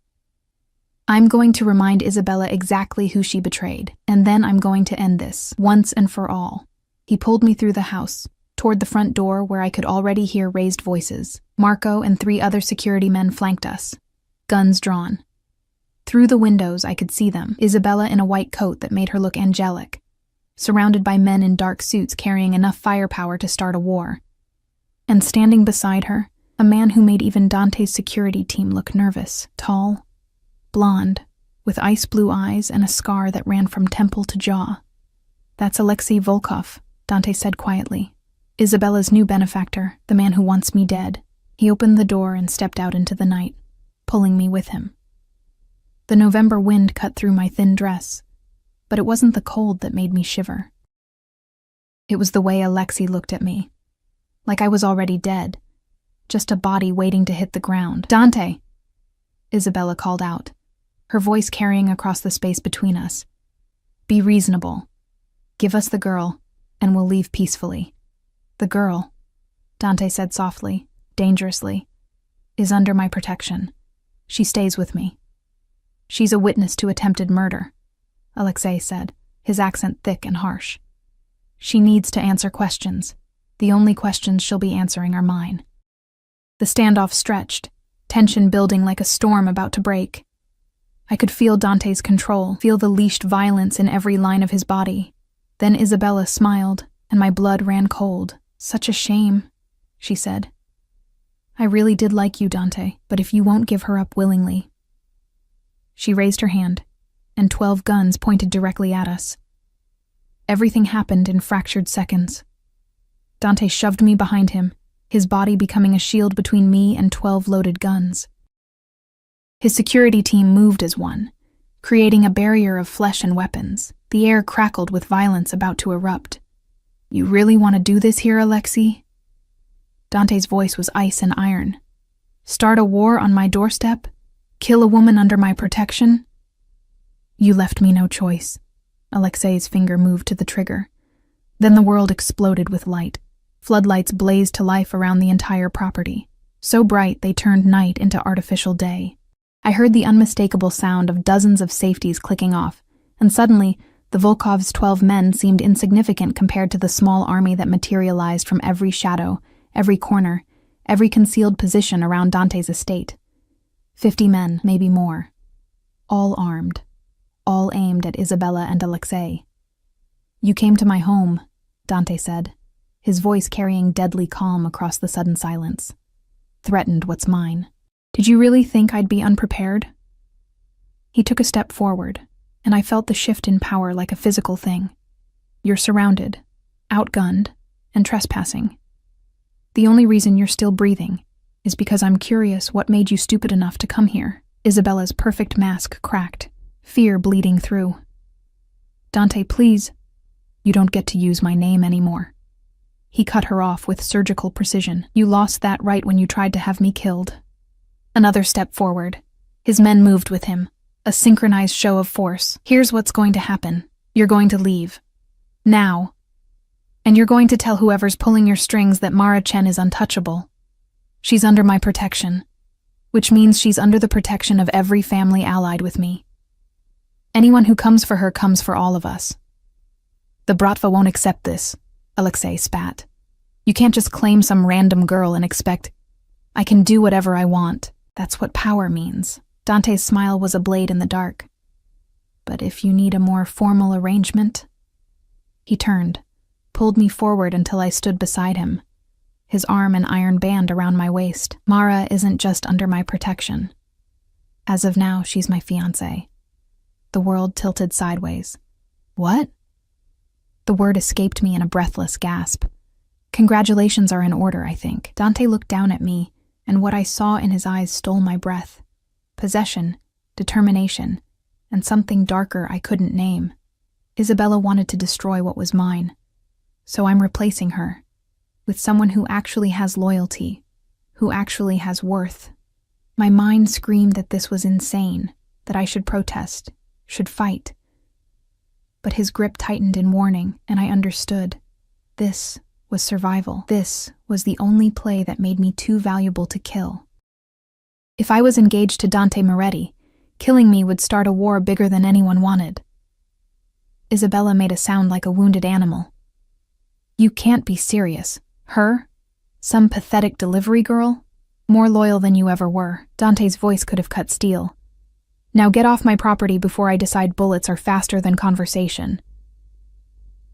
I'm going to remind Isabella exactly who she betrayed, and then I'm going to end this, once and for all. He pulled me through the house, toward the front door where I could already hear raised voices. Marco and 3 other security men flanked us, guns drawn. Through the windows I could see them, Isabella in a white coat that made her look angelic, surrounded by men in dark suits carrying enough firepower to start a war. And standing beside her, a man who made even Dante's security team look nervous, tall, blonde, with ice blue eyes and a scar that ran from temple to jaw. That's Alexei Volkov, Dante said quietly. Isabella's new benefactor, the man who wants me dead. He opened the door and stepped out into the night, pulling me with him. The November wind cut through my thin dress, but it wasn't the cold that made me shiver. It was the way Alexei looked at me, like I was already dead, just a body waiting to hit the ground. "Dante!" Isabella called out, her voice carrying across the space between us. "Be reasonable. Give us the girl, and we'll leave peacefully." The girl. Dante said softly, dangerously, is under my protection. She stays with me. She's a witness to attempted murder, Alexei said, his accent thick and harsh. She needs to answer questions. The only questions she'll be answering are mine. The standoff stretched, tension building like a storm about to break. I could feel Dante's control, feel the leashed violence in every line of his body. Then Isabella smiled, and my blood ran cold. Such a shame, she said. I really did like you, Dante, but if you won't give her up willingly. She raised her hand, and 12 guns pointed directly at us. Everything happened in fractured seconds. Dante shoved me behind him, his body becoming a shield between me and 12 loaded guns. His security team moved as one, creating a barrier of flesh and weapons. The air crackled with violence about to erupt. You really want to do this here, Alexei? Dante's voice was ice and iron. Start a war on my doorstep? Kill a woman under my protection? You left me no choice. Alexei's finger moved to the trigger. Then the world exploded with light. Floodlights blazed to life around the entire property, so bright they turned night into artificial day. I heard the unmistakable sound of dozens of safeties clicking off, and suddenly, the Volkov's 12 men seemed insignificant compared to the small army that materialized from every shadow, every corner, every concealed position around Dante's estate. 50 men, maybe more. All armed. All aimed at Isabella and Alexei. You came to my home, Dante said, his voice carrying deadly calm across the sudden silence. Threatened what's mine. Did you really think I'd be unprepared? He took a step forward, and I felt the shift in power like a physical thing. You're surrounded, outgunned, and trespassing. The only reason you're still breathing is because I'm curious what made you stupid enough to come here. Isabella's perfect mask cracked, fear bleeding through. Dante, please. You don't get to use my name anymore. He cut her off with surgical precision. You lost that right when you tried to have me killed. Another step forward. His men moved with him. A synchronized show of force. Here's what's going to happen. You're going to leave. Now. And you're going to tell whoever's pulling your strings that Mara Chen is untouchable. She's under my protection. Which means she's under the protection of every family allied with me. Anyone who comes for her comes for all of us. The Bratva won't accept this, Alexei spat. You can't just claim some random girl and expect, I can do whatever I want. That's what power means. Dante's smile was a blade in the dark. But if you need a more formal arrangement? He turned, pulled me forward until I stood beside him, his arm an iron band around my waist. Mara isn't just under my protection. As of now, she's my fiancée. The world tilted sideways. What? The word escaped me in a breathless gasp. Congratulations are in order, I think. Dante looked down at me, and what I saw in his eyes stole my breath. Possession, determination, and something darker I couldn't name. Isabella wanted to destroy what was mine. So I'm replacing her with someone who actually has loyalty, who actually has worth. My mind screamed that this was insane, that I should protest, should fight. But his grip tightened in warning, and I understood. This was survival. This was the only play that made me too valuable to kill. If I was engaged to Dante Moretti, killing me would start a war bigger than anyone wanted. Isabella made a sound like a wounded animal. You can't be serious. Her? Some pathetic delivery girl? More loyal than you ever were. Dante's voice could have cut steel. Now get off my property before I decide bullets are faster than conversation.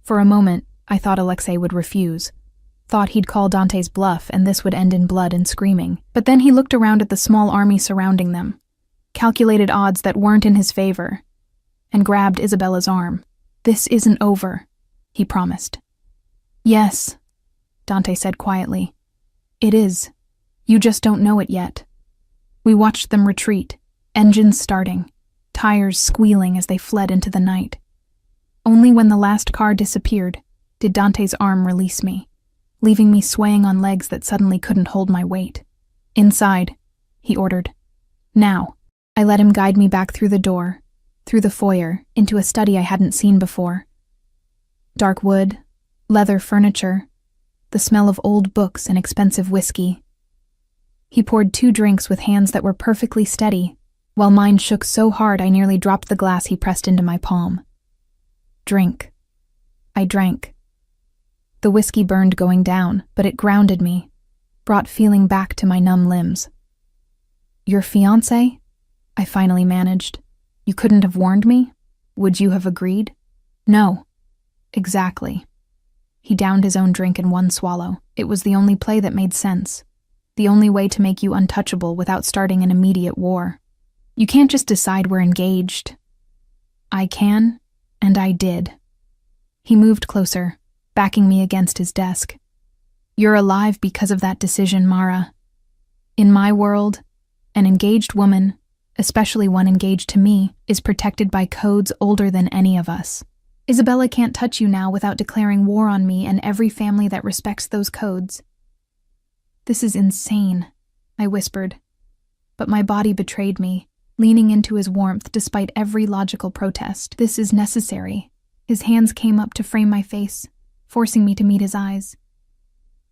For a moment, I thought Alexei would refuse. Thought he'd call Dante's bluff and this would end in blood and screaming. But then he looked around at the small army surrounding them, calculated odds that weren't in his favor, and grabbed Isabella's arm. This isn't over, he promised. Yes, Dante said quietly. It is. You just don't know it yet. We watched them retreat, engines starting, tires squealing as they fled into the night. Only when the last car disappeared did Dante's arm release me, leaving me swaying on legs that suddenly couldn't hold my weight. Inside, he ordered. Now. I let him guide me back through the door, through the foyer, into a study I hadn't seen before. Dark wood, leather furniture, the smell of old books and expensive whiskey. He poured 2 drinks with hands that were perfectly steady, while mine shook so hard I nearly dropped the glass he pressed into my palm. Drink. I drank. The whiskey burned going down, but it grounded me, brought feeling back to my numb limbs. Your fiancé? I finally managed. You couldn't have warned me? Would you have agreed? No. Exactly. He downed his own drink in one swallow. It was the only play that made sense. The only way to make you untouchable without starting an immediate war. You can't just decide we're engaged. I can, and I did. He moved closer, backing me against his desk. You're alive because of that decision, Mara. In my world, an engaged woman, especially one engaged to me, is protected by codes older than any of us. Isabella can't touch you now without declaring war on me and every family that respects those codes. This is insane, I whispered, but my body betrayed me, leaning into his warmth despite every logical protest. This is necessary. His hands came up to frame my face, forcing me to meet his eyes.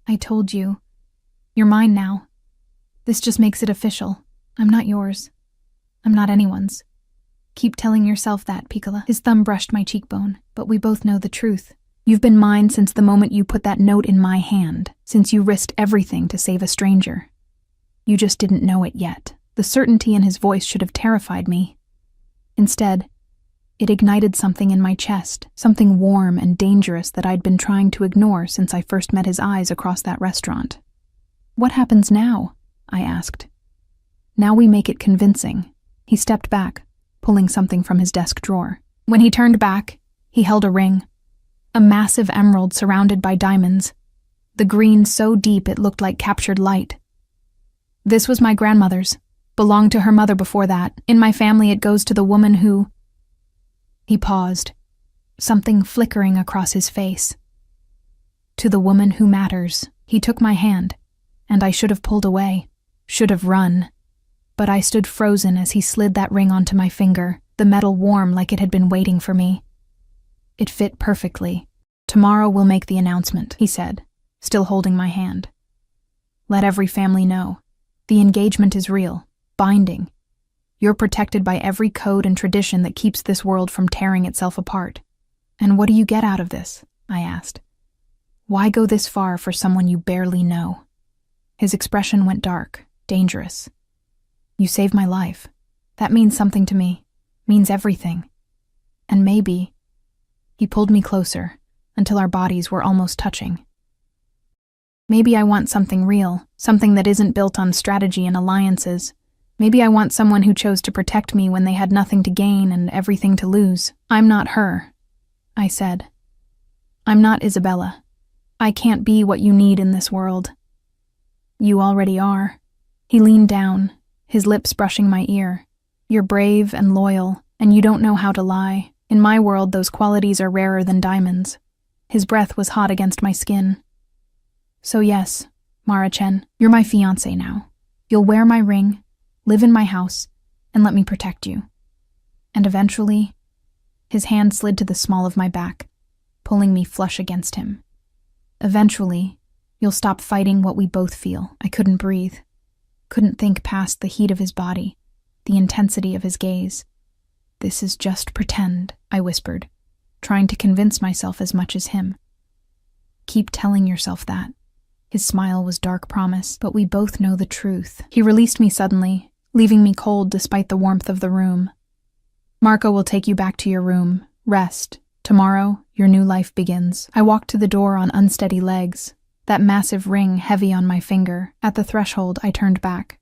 I told you. You're mine now. This just makes it official. I'm not yours. I'm not anyone's. Keep telling yourself that, Piccola. His thumb brushed my cheekbone, but we both know the truth. You've been mine since the moment you put that note in my hand, since you risked everything to save a stranger. You just didn't know it yet. The certainty in his voice should have terrified me. Instead, it ignited something in my chest, something warm and dangerous that I'd been trying to ignore since I first met his eyes across that restaurant. What happens now? I asked. Now we make it convincing. He stepped back, pulling something from his desk drawer. When he turned back, he held a ring. A massive emerald surrounded by diamonds. The green so deep it looked like captured light. This was my grandmother's. Belonged to her mother before that. In my family it goes to the woman who... He paused, something flickering across his face. To the woman who matters. He took my hand, and I should have pulled away, should have run. But I stood frozen as he slid that ring onto my finger, the metal warm like it had been waiting for me. It fit perfectly. Tomorrow we'll make the announcement, he said, still holding my hand. Let every family know. The engagement is real, binding. You're protected by every code and tradition that keeps this world from tearing itself apart. And what do you get out of this? I asked. Why go this far for someone you barely know? His expression went dark, dangerous. You saved my life. That means something to me. Means everything. And maybe... He pulled me closer, until our bodies were almost touching. Maybe I want something real, something that isn't built on strategy and alliances. Maybe I want someone who chose to protect me when they had nothing to gain and everything to lose. I'm not her, I said. I'm not Isabella. I can't be what you need in this world. You already are. He leaned down, his lips brushing my ear. You're brave and loyal, and you don't know how to lie. In my world, those qualities are rarer than diamonds. His breath was hot against my skin. So yes, Mara-chen, you're my fiancé now. You'll wear my ring, live in my house, and let me protect you. And eventually, his hand slid to the small of my back, pulling me flush against him. Eventually, you'll stop fighting what we both feel. I couldn't breathe, couldn't think past the heat of his body, the intensity of his gaze. This is just pretend, I whispered, trying to convince myself as much as him. Keep telling yourself that. His smile was dark promise, but we both know the truth. He released me suddenly, leaving me cold despite the warmth of the room. Marco will take you back to your room. Rest. Tomorrow, your new life begins. I walked to the door on unsteady legs, that massive ring heavy on my finger. At the threshold, I turned back.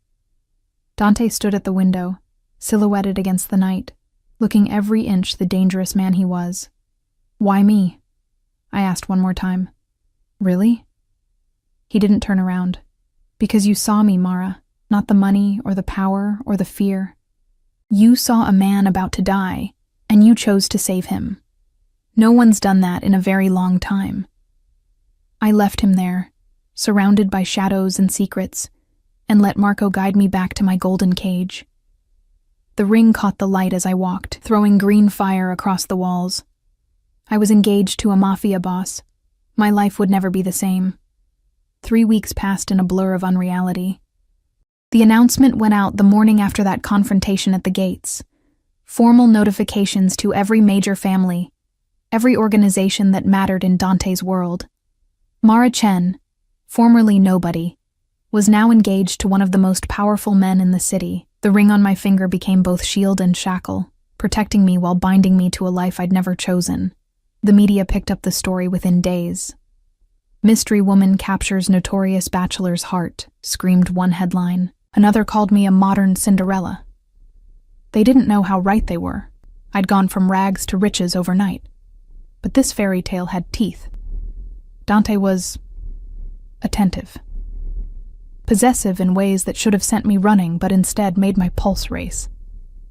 Dante stood at the window, silhouetted against the night, looking every inch the dangerous man he was. Why me? I asked one more time. Really? He didn't turn around. Because you saw me, Mara, not the money or the power or the fear. You saw a man about to die, and you chose to save him. No one's done that in a very long time. I left him there, surrounded by shadows and secrets, and let Marco guide me back to my golden cage. The ring caught the light as I walked, throwing green fire across the walls. I was engaged to a Mafia boss. My life would never be the same. 3 weeks passed in a blur of unreality. The announcement went out the morning after that confrontation at the gates. Formal notifications to every major family, every organization that mattered in Dante's world. Mara Chen, formerly nobody, was now engaged to one of the most powerful men in the city. The ring on my finger became both shield and shackle, protecting me while binding me to a life I'd never chosen. The media picked up the story within days. "Mystery woman captures notorious bachelor's heart," screamed one headline. Another called me a modern Cinderella. They didn't know how right they were. I'd gone from rags to riches overnight. But this fairy tale had teeth. Dante was attentive. Possessive in ways that should have sent me running, but instead made my pulse race.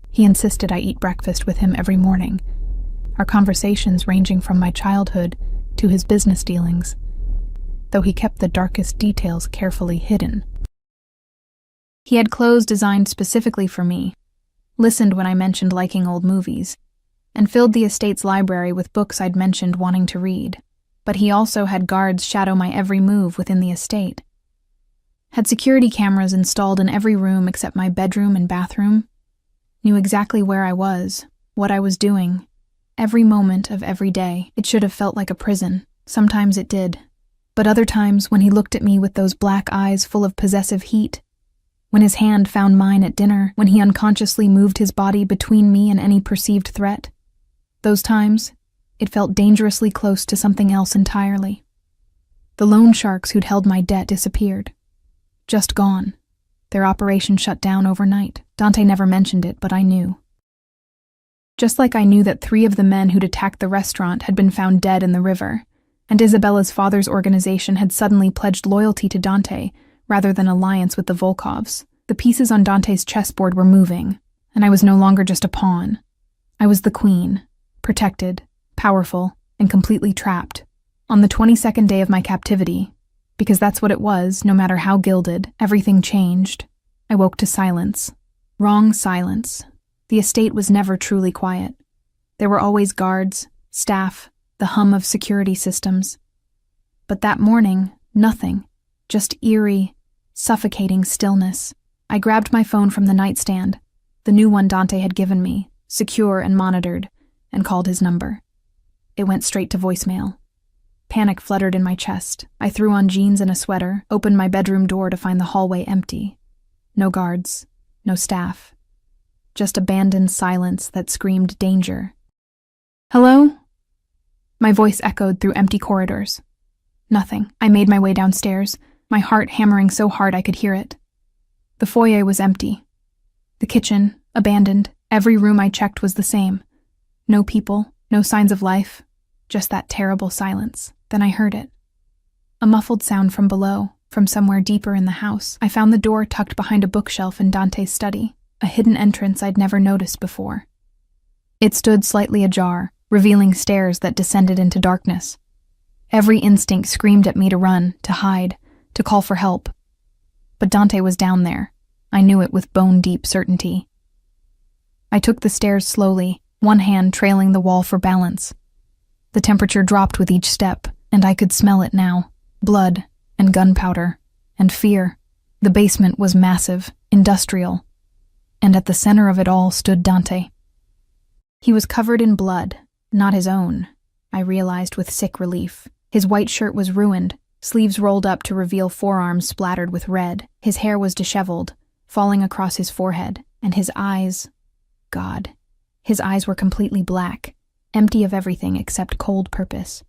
He insisted I eat breakfast with him every morning, our conversations ranging from my childhood to his business dealings, though he kept the darkest details carefully hidden. He had clothes designed specifically for me, listened when I mentioned liking old movies, and filled the estate's library with books I'd mentioned wanting to read. But he also had guards shadow my every move within the estate. Had security cameras installed in every room except my bedroom and bathroom. Knew exactly where I was, what I was doing, every moment of every day. It should have felt like a prison. Sometimes it did. But other times, when he looked at me with those black eyes full of possessive heat, when his hand found mine at dinner, when he unconsciously moved his body between me and any perceived threat, those times, it felt dangerously close to something else entirely. The loan sharks who'd held my debt disappeared. Just gone. Their operation shut down overnight. Dante never mentioned it, but I knew. Just like I knew that 3 of the men who'd attacked the restaurant had been found dead in the river, and Isabella's father's organization had suddenly pledged loyalty to Dante rather than alliance with the Volkovs. The pieces on Dante's chessboard were moving, and I was no longer just a pawn. I was the queen, protected, powerful, and completely trapped. On the 22nd day of my captivity, because that's what it was, no matter how gilded, everything changed. I woke to silence. Wrong silence. The estate was never truly quiet. There were always guards, staff, the hum of security systems. But that morning, nothing. Just eerie, suffocating stillness. I grabbed my phone from the nightstand, the new one Dante had given me, secure and monitored, and called his number. It went straight to voicemail. Panic fluttered in my chest. I threw on jeans and a sweater, opened my bedroom door to find the hallway empty. No guards, no staff. Just abandoned silence that screamed danger. "Hello?" My voice echoed through empty corridors. Nothing. I made my way downstairs, my heart hammering so hard I could hear it. The foyer was empty. The kitchen, abandoned. Every room I checked was the same. No people, no signs of life, just that terrible silence. Then I heard it. A muffled sound from below, from somewhere deeper in the house. I found the door tucked behind a bookshelf in Dante's study, a hidden entrance I'd never noticed before. It stood slightly ajar, revealing stairs that descended into darkness. Every instinct screamed at me to run, to hide, to call for help. But Dante was down there. I knew it with bone-deep certainty. I took the stairs slowly, one hand trailing the wall for balance. The temperature dropped with each step, and I could smell it now. Blood, and gunpowder, and fear. The basement was massive, industrial. And at the center of it all stood Dante. He was covered in blood, not his own, I realized with sick relief. His white shirt was ruined, sleeves rolled up to reveal forearms splattered with red. His hair was disheveled, falling across his forehead, and his eyes... God. His eyes were completely black, empty of everything except cold purpose.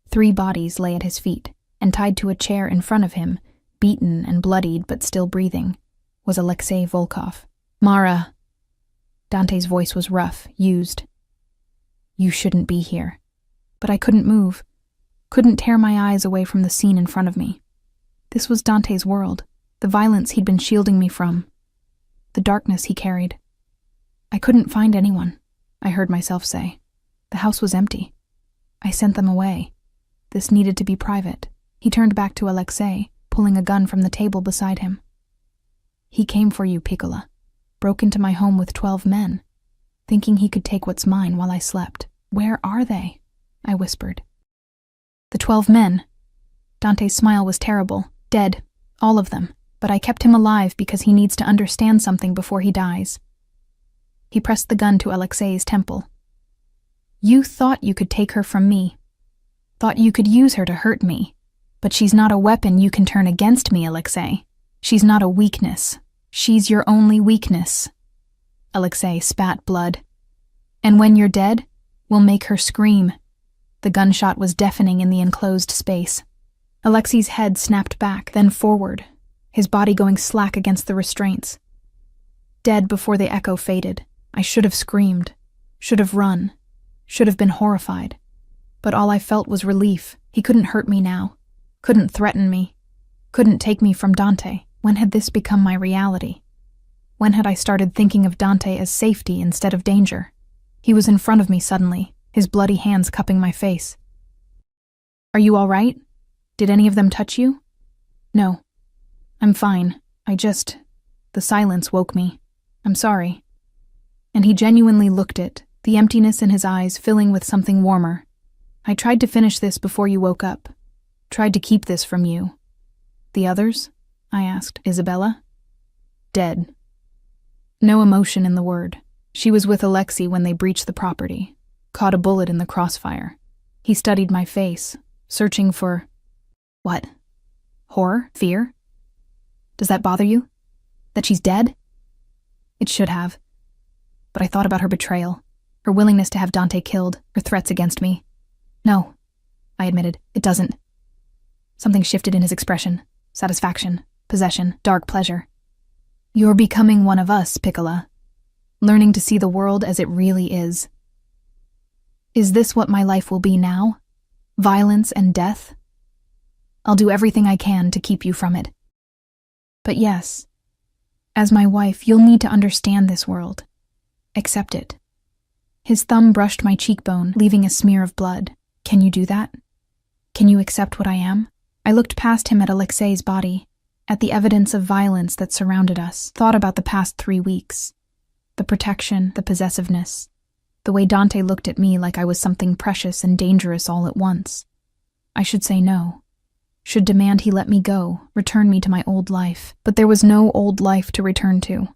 3 bodies lay at his feet, and tied to a chair in front of him, beaten and bloodied but still breathing, was Alexei Volkov. "Mara." Dante's voice was rough, used. "You shouldn't be here." But I couldn't move, couldn't tear my eyes away from the scene in front of me. This was Dante's world, the violence he'd been shielding me from, the darkness he carried. I couldn't find anyone, I heard myself say. The house was empty. I sent them away. This needed to be private. He turned back to Alexei, pulling a gun from the table beside him. "He came for you, Piccola. Broke into my home with 12 men, thinking he could take what's mine while I slept. Where are they?" I whispered. "The 12 men. Dante's smile was terrible. Dead. All of them. But I kept him alive because he needs to understand something before he dies. He pressed the gun to Alexei's temple. You thought you could take her from me. Thought you could use her to hurt me. But she's not a weapon you can turn against me, Alexei. She's not a weakness. She's your only weakness. Alexei spat blood. And when you're dead, we'll make her scream. The gunshot was deafening in the enclosed space. Alexei's head snapped back, then forward, his body going slack against the restraints. Dead before the echo faded. I should have screamed, should have run, should have been horrified. But all I felt was relief. He couldn't hurt me now, couldn't threaten me, couldn't take me from Dante. When had this become my reality? When had I started thinking of Dante as safety instead of danger? He was in front of me suddenly, his bloody hands cupping my face. Are you all right? Did any of them touch you? No. I'm fine. The silence woke me. I'm sorry. And he genuinely looked it, the emptiness in his eyes filling with something warmer. I tried to finish this before you woke up. Tried to keep this from you. The others? I asked. Isabella? Dead. No emotion in the word. She was with Alexei when they breached the property. Caught a bullet in the crossfire. He studied my face, searching for... What? Horror? Fear? Does that bother you? That she's dead? It should have. But I thought about her betrayal, her willingness to have Dante killed, her threats against me. No, I admitted, it doesn't. Something shifted in his expression. Satisfaction, possession, dark pleasure. You're becoming one of us, Piccola. Learning to see the world as it really is. Is this what my life will be now? Violence and death? I'll do everything I can to keep you from it. But yes, as my wife, you'll need to understand this world. Accept it. His thumb brushed my cheekbone, leaving a smear of blood. Can you do that? Can you accept what I am? I looked past him at Alexei's body, at the evidence of violence that surrounded us, thought about the past 3 weeks. The protection, the possessiveness, the way Dante looked at me like I was something precious and dangerous all at once. I should say no. Should demand he let me go, return me to my old life. But there was no old life to return to.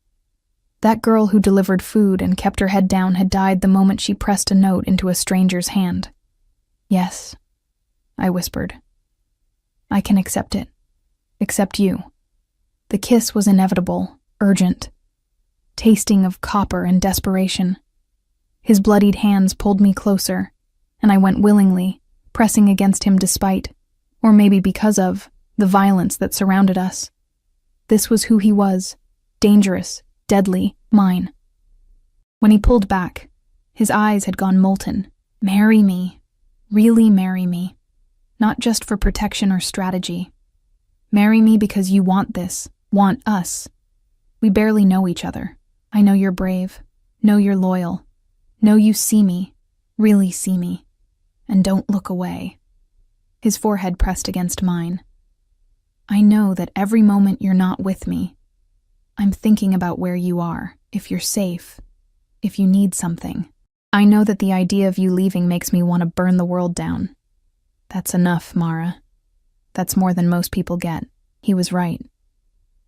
That girl who delivered food and kept her head down had died the moment she pressed a note into a stranger's hand. Yes, I whispered. I can accept it. Accept you. The kiss was inevitable, urgent, tasting of copper and desperation. His bloodied hands pulled me closer, and I went willingly, pressing against him despite, or maybe because of, the violence that surrounded us. This was who he was, dangerous, deadly, mine. When he pulled back, his eyes had gone molten. Marry me. Really marry me. Not just for protection or strategy. Marry me because you want this, want us. We barely know each other. I know you're brave, know you're loyal, know you see me, really see me, and don't look away. His forehead pressed against mine. I know that every moment you're not with me, I'm thinking about where you are, if you're safe, if you need something. I know that the idea of you leaving makes me want to burn the world down. That's enough, Mara. That's more than most people get. He was right.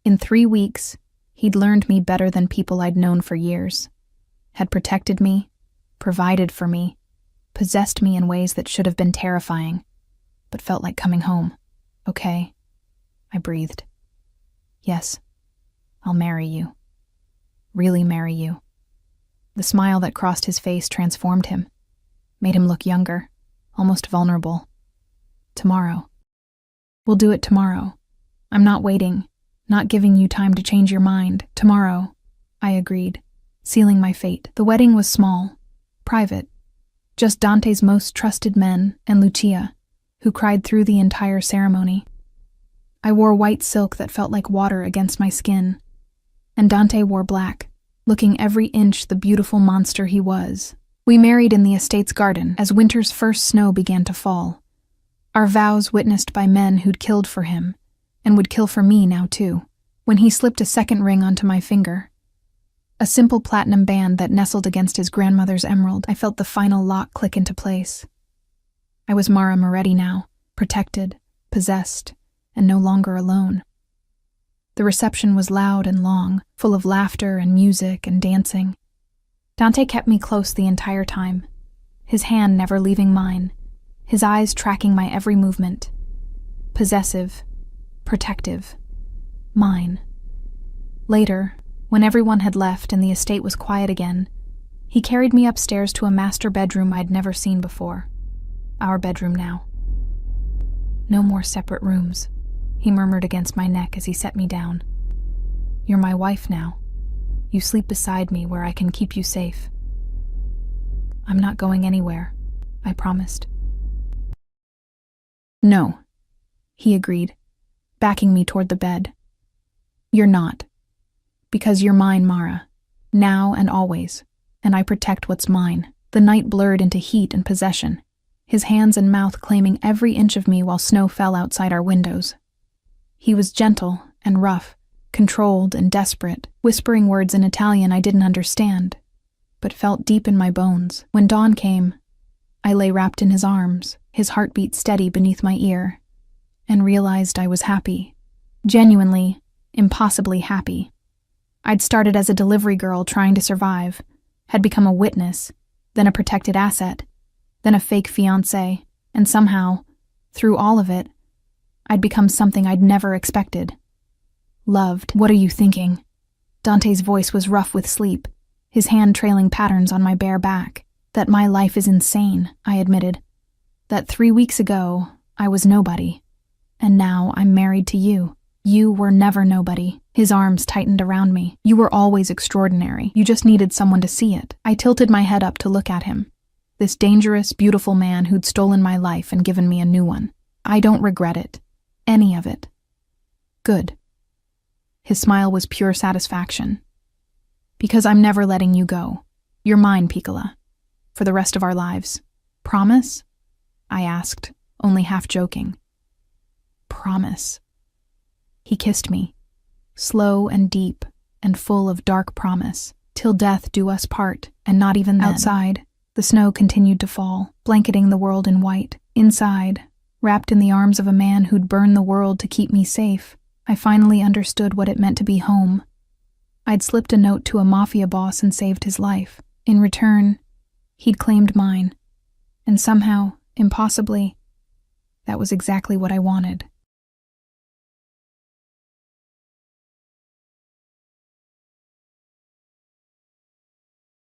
In 3 weeks, he'd learned me better than people I'd known for years. Had protected me, provided for me, possessed me in ways that should have been terrifying, but felt like coming home. Okay, I breathed. Yes, I'll marry you. Really marry you. The smile that crossed his face transformed him, made him look younger, almost vulnerable. Tomorrow. We'll do it tomorrow. I'm not waiting, not giving you time to change your mind. Tomorrow, I agreed, sealing my fate. The wedding was small, private. Just Dante's most trusted men and Lucia, who cried through the entire ceremony. I wore white silk that felt like water against my skin, and Dante wore black, looking every inch the beautiful monster he was. We married in the estate's garden as winter's first snow began to fall. Our vows witnessed by men who'd killed for him, and would kill for me now too, when he slipped a second ring onto my finger. A simple platinum band that nestled against his grandmother's emerald. I felt the final lock click into place. I was Mara Moretti now, protected, possessed, and no longer alone. The reception was loud and long, full of laughter and music and dancing. Dante kept me close the entire time, his hand never leaving mine, his eyes tracking my every movement. Possessive, protective, mine. Later, when everyone had left and the estate was quiet again, he carried me upstairs to a master bedroom I'd never seen before. Our bedroom now. "No more separate rooms," he murmured against my neck as he set me down. "You're my wife now. You sleep beside me where I can keep you safe." "I'm not going anywhere," I promised. "No," he agreed, backing me toward the bed. "You're not. Because you're mine, Mara, now and always, and I protect what's mine." The night blurred into heat and possession, his hands and mouth claiming every inch of me while snow fell outside our windows. He was gentle and rough, controlled and desperate, whispering words in Italian I didn't understand, but felt deep in my bones. When dawn came, I lay wrapped in his arms, his heartbeat steady beneath my ear, and realized I was happy. Genuinely, impossibly happy. I'd started as a delivery girl trying to survive, had become a witness, then a protected asset, then a fake fiancé, and somehow, through all of it, I'd become something I'd never expected. Loved. "What are you thinking?" Dante's voice was rough with sleep, his hand trailing patterns on my bare back. "That my life is insane," I admitted. "That 3 weeks ago, I was nobody, and now I'm married to you. You were never nobody." His arms tightened around me. "You were always extraordinary. You just needed someone to see it." I tilted my head up to look at him. This dangerous, beautiful man who'd stolen my life and given me a new one. "I don't regret it. Any of it." "Good." His smile was pure satisfaction. "Because I'm never letting you go. You're mine, Piccola. For the rest of our lives. Promise?" I asked, only half joking. "Promise." He kissed me, slow and deep and full of dark promise, "Till death do us part," and not even then. Outside, the snow continued to fall, blanketing the world in white. Inside, wrapped in the arms of a man who'd burn the world to keep me safe, I finally understood what it meant to be home. I'd slipped a note to a Mafia boss and saved his life. In return, he'd claimed mine. And somehow, impossibly, that was exactly what I wanted.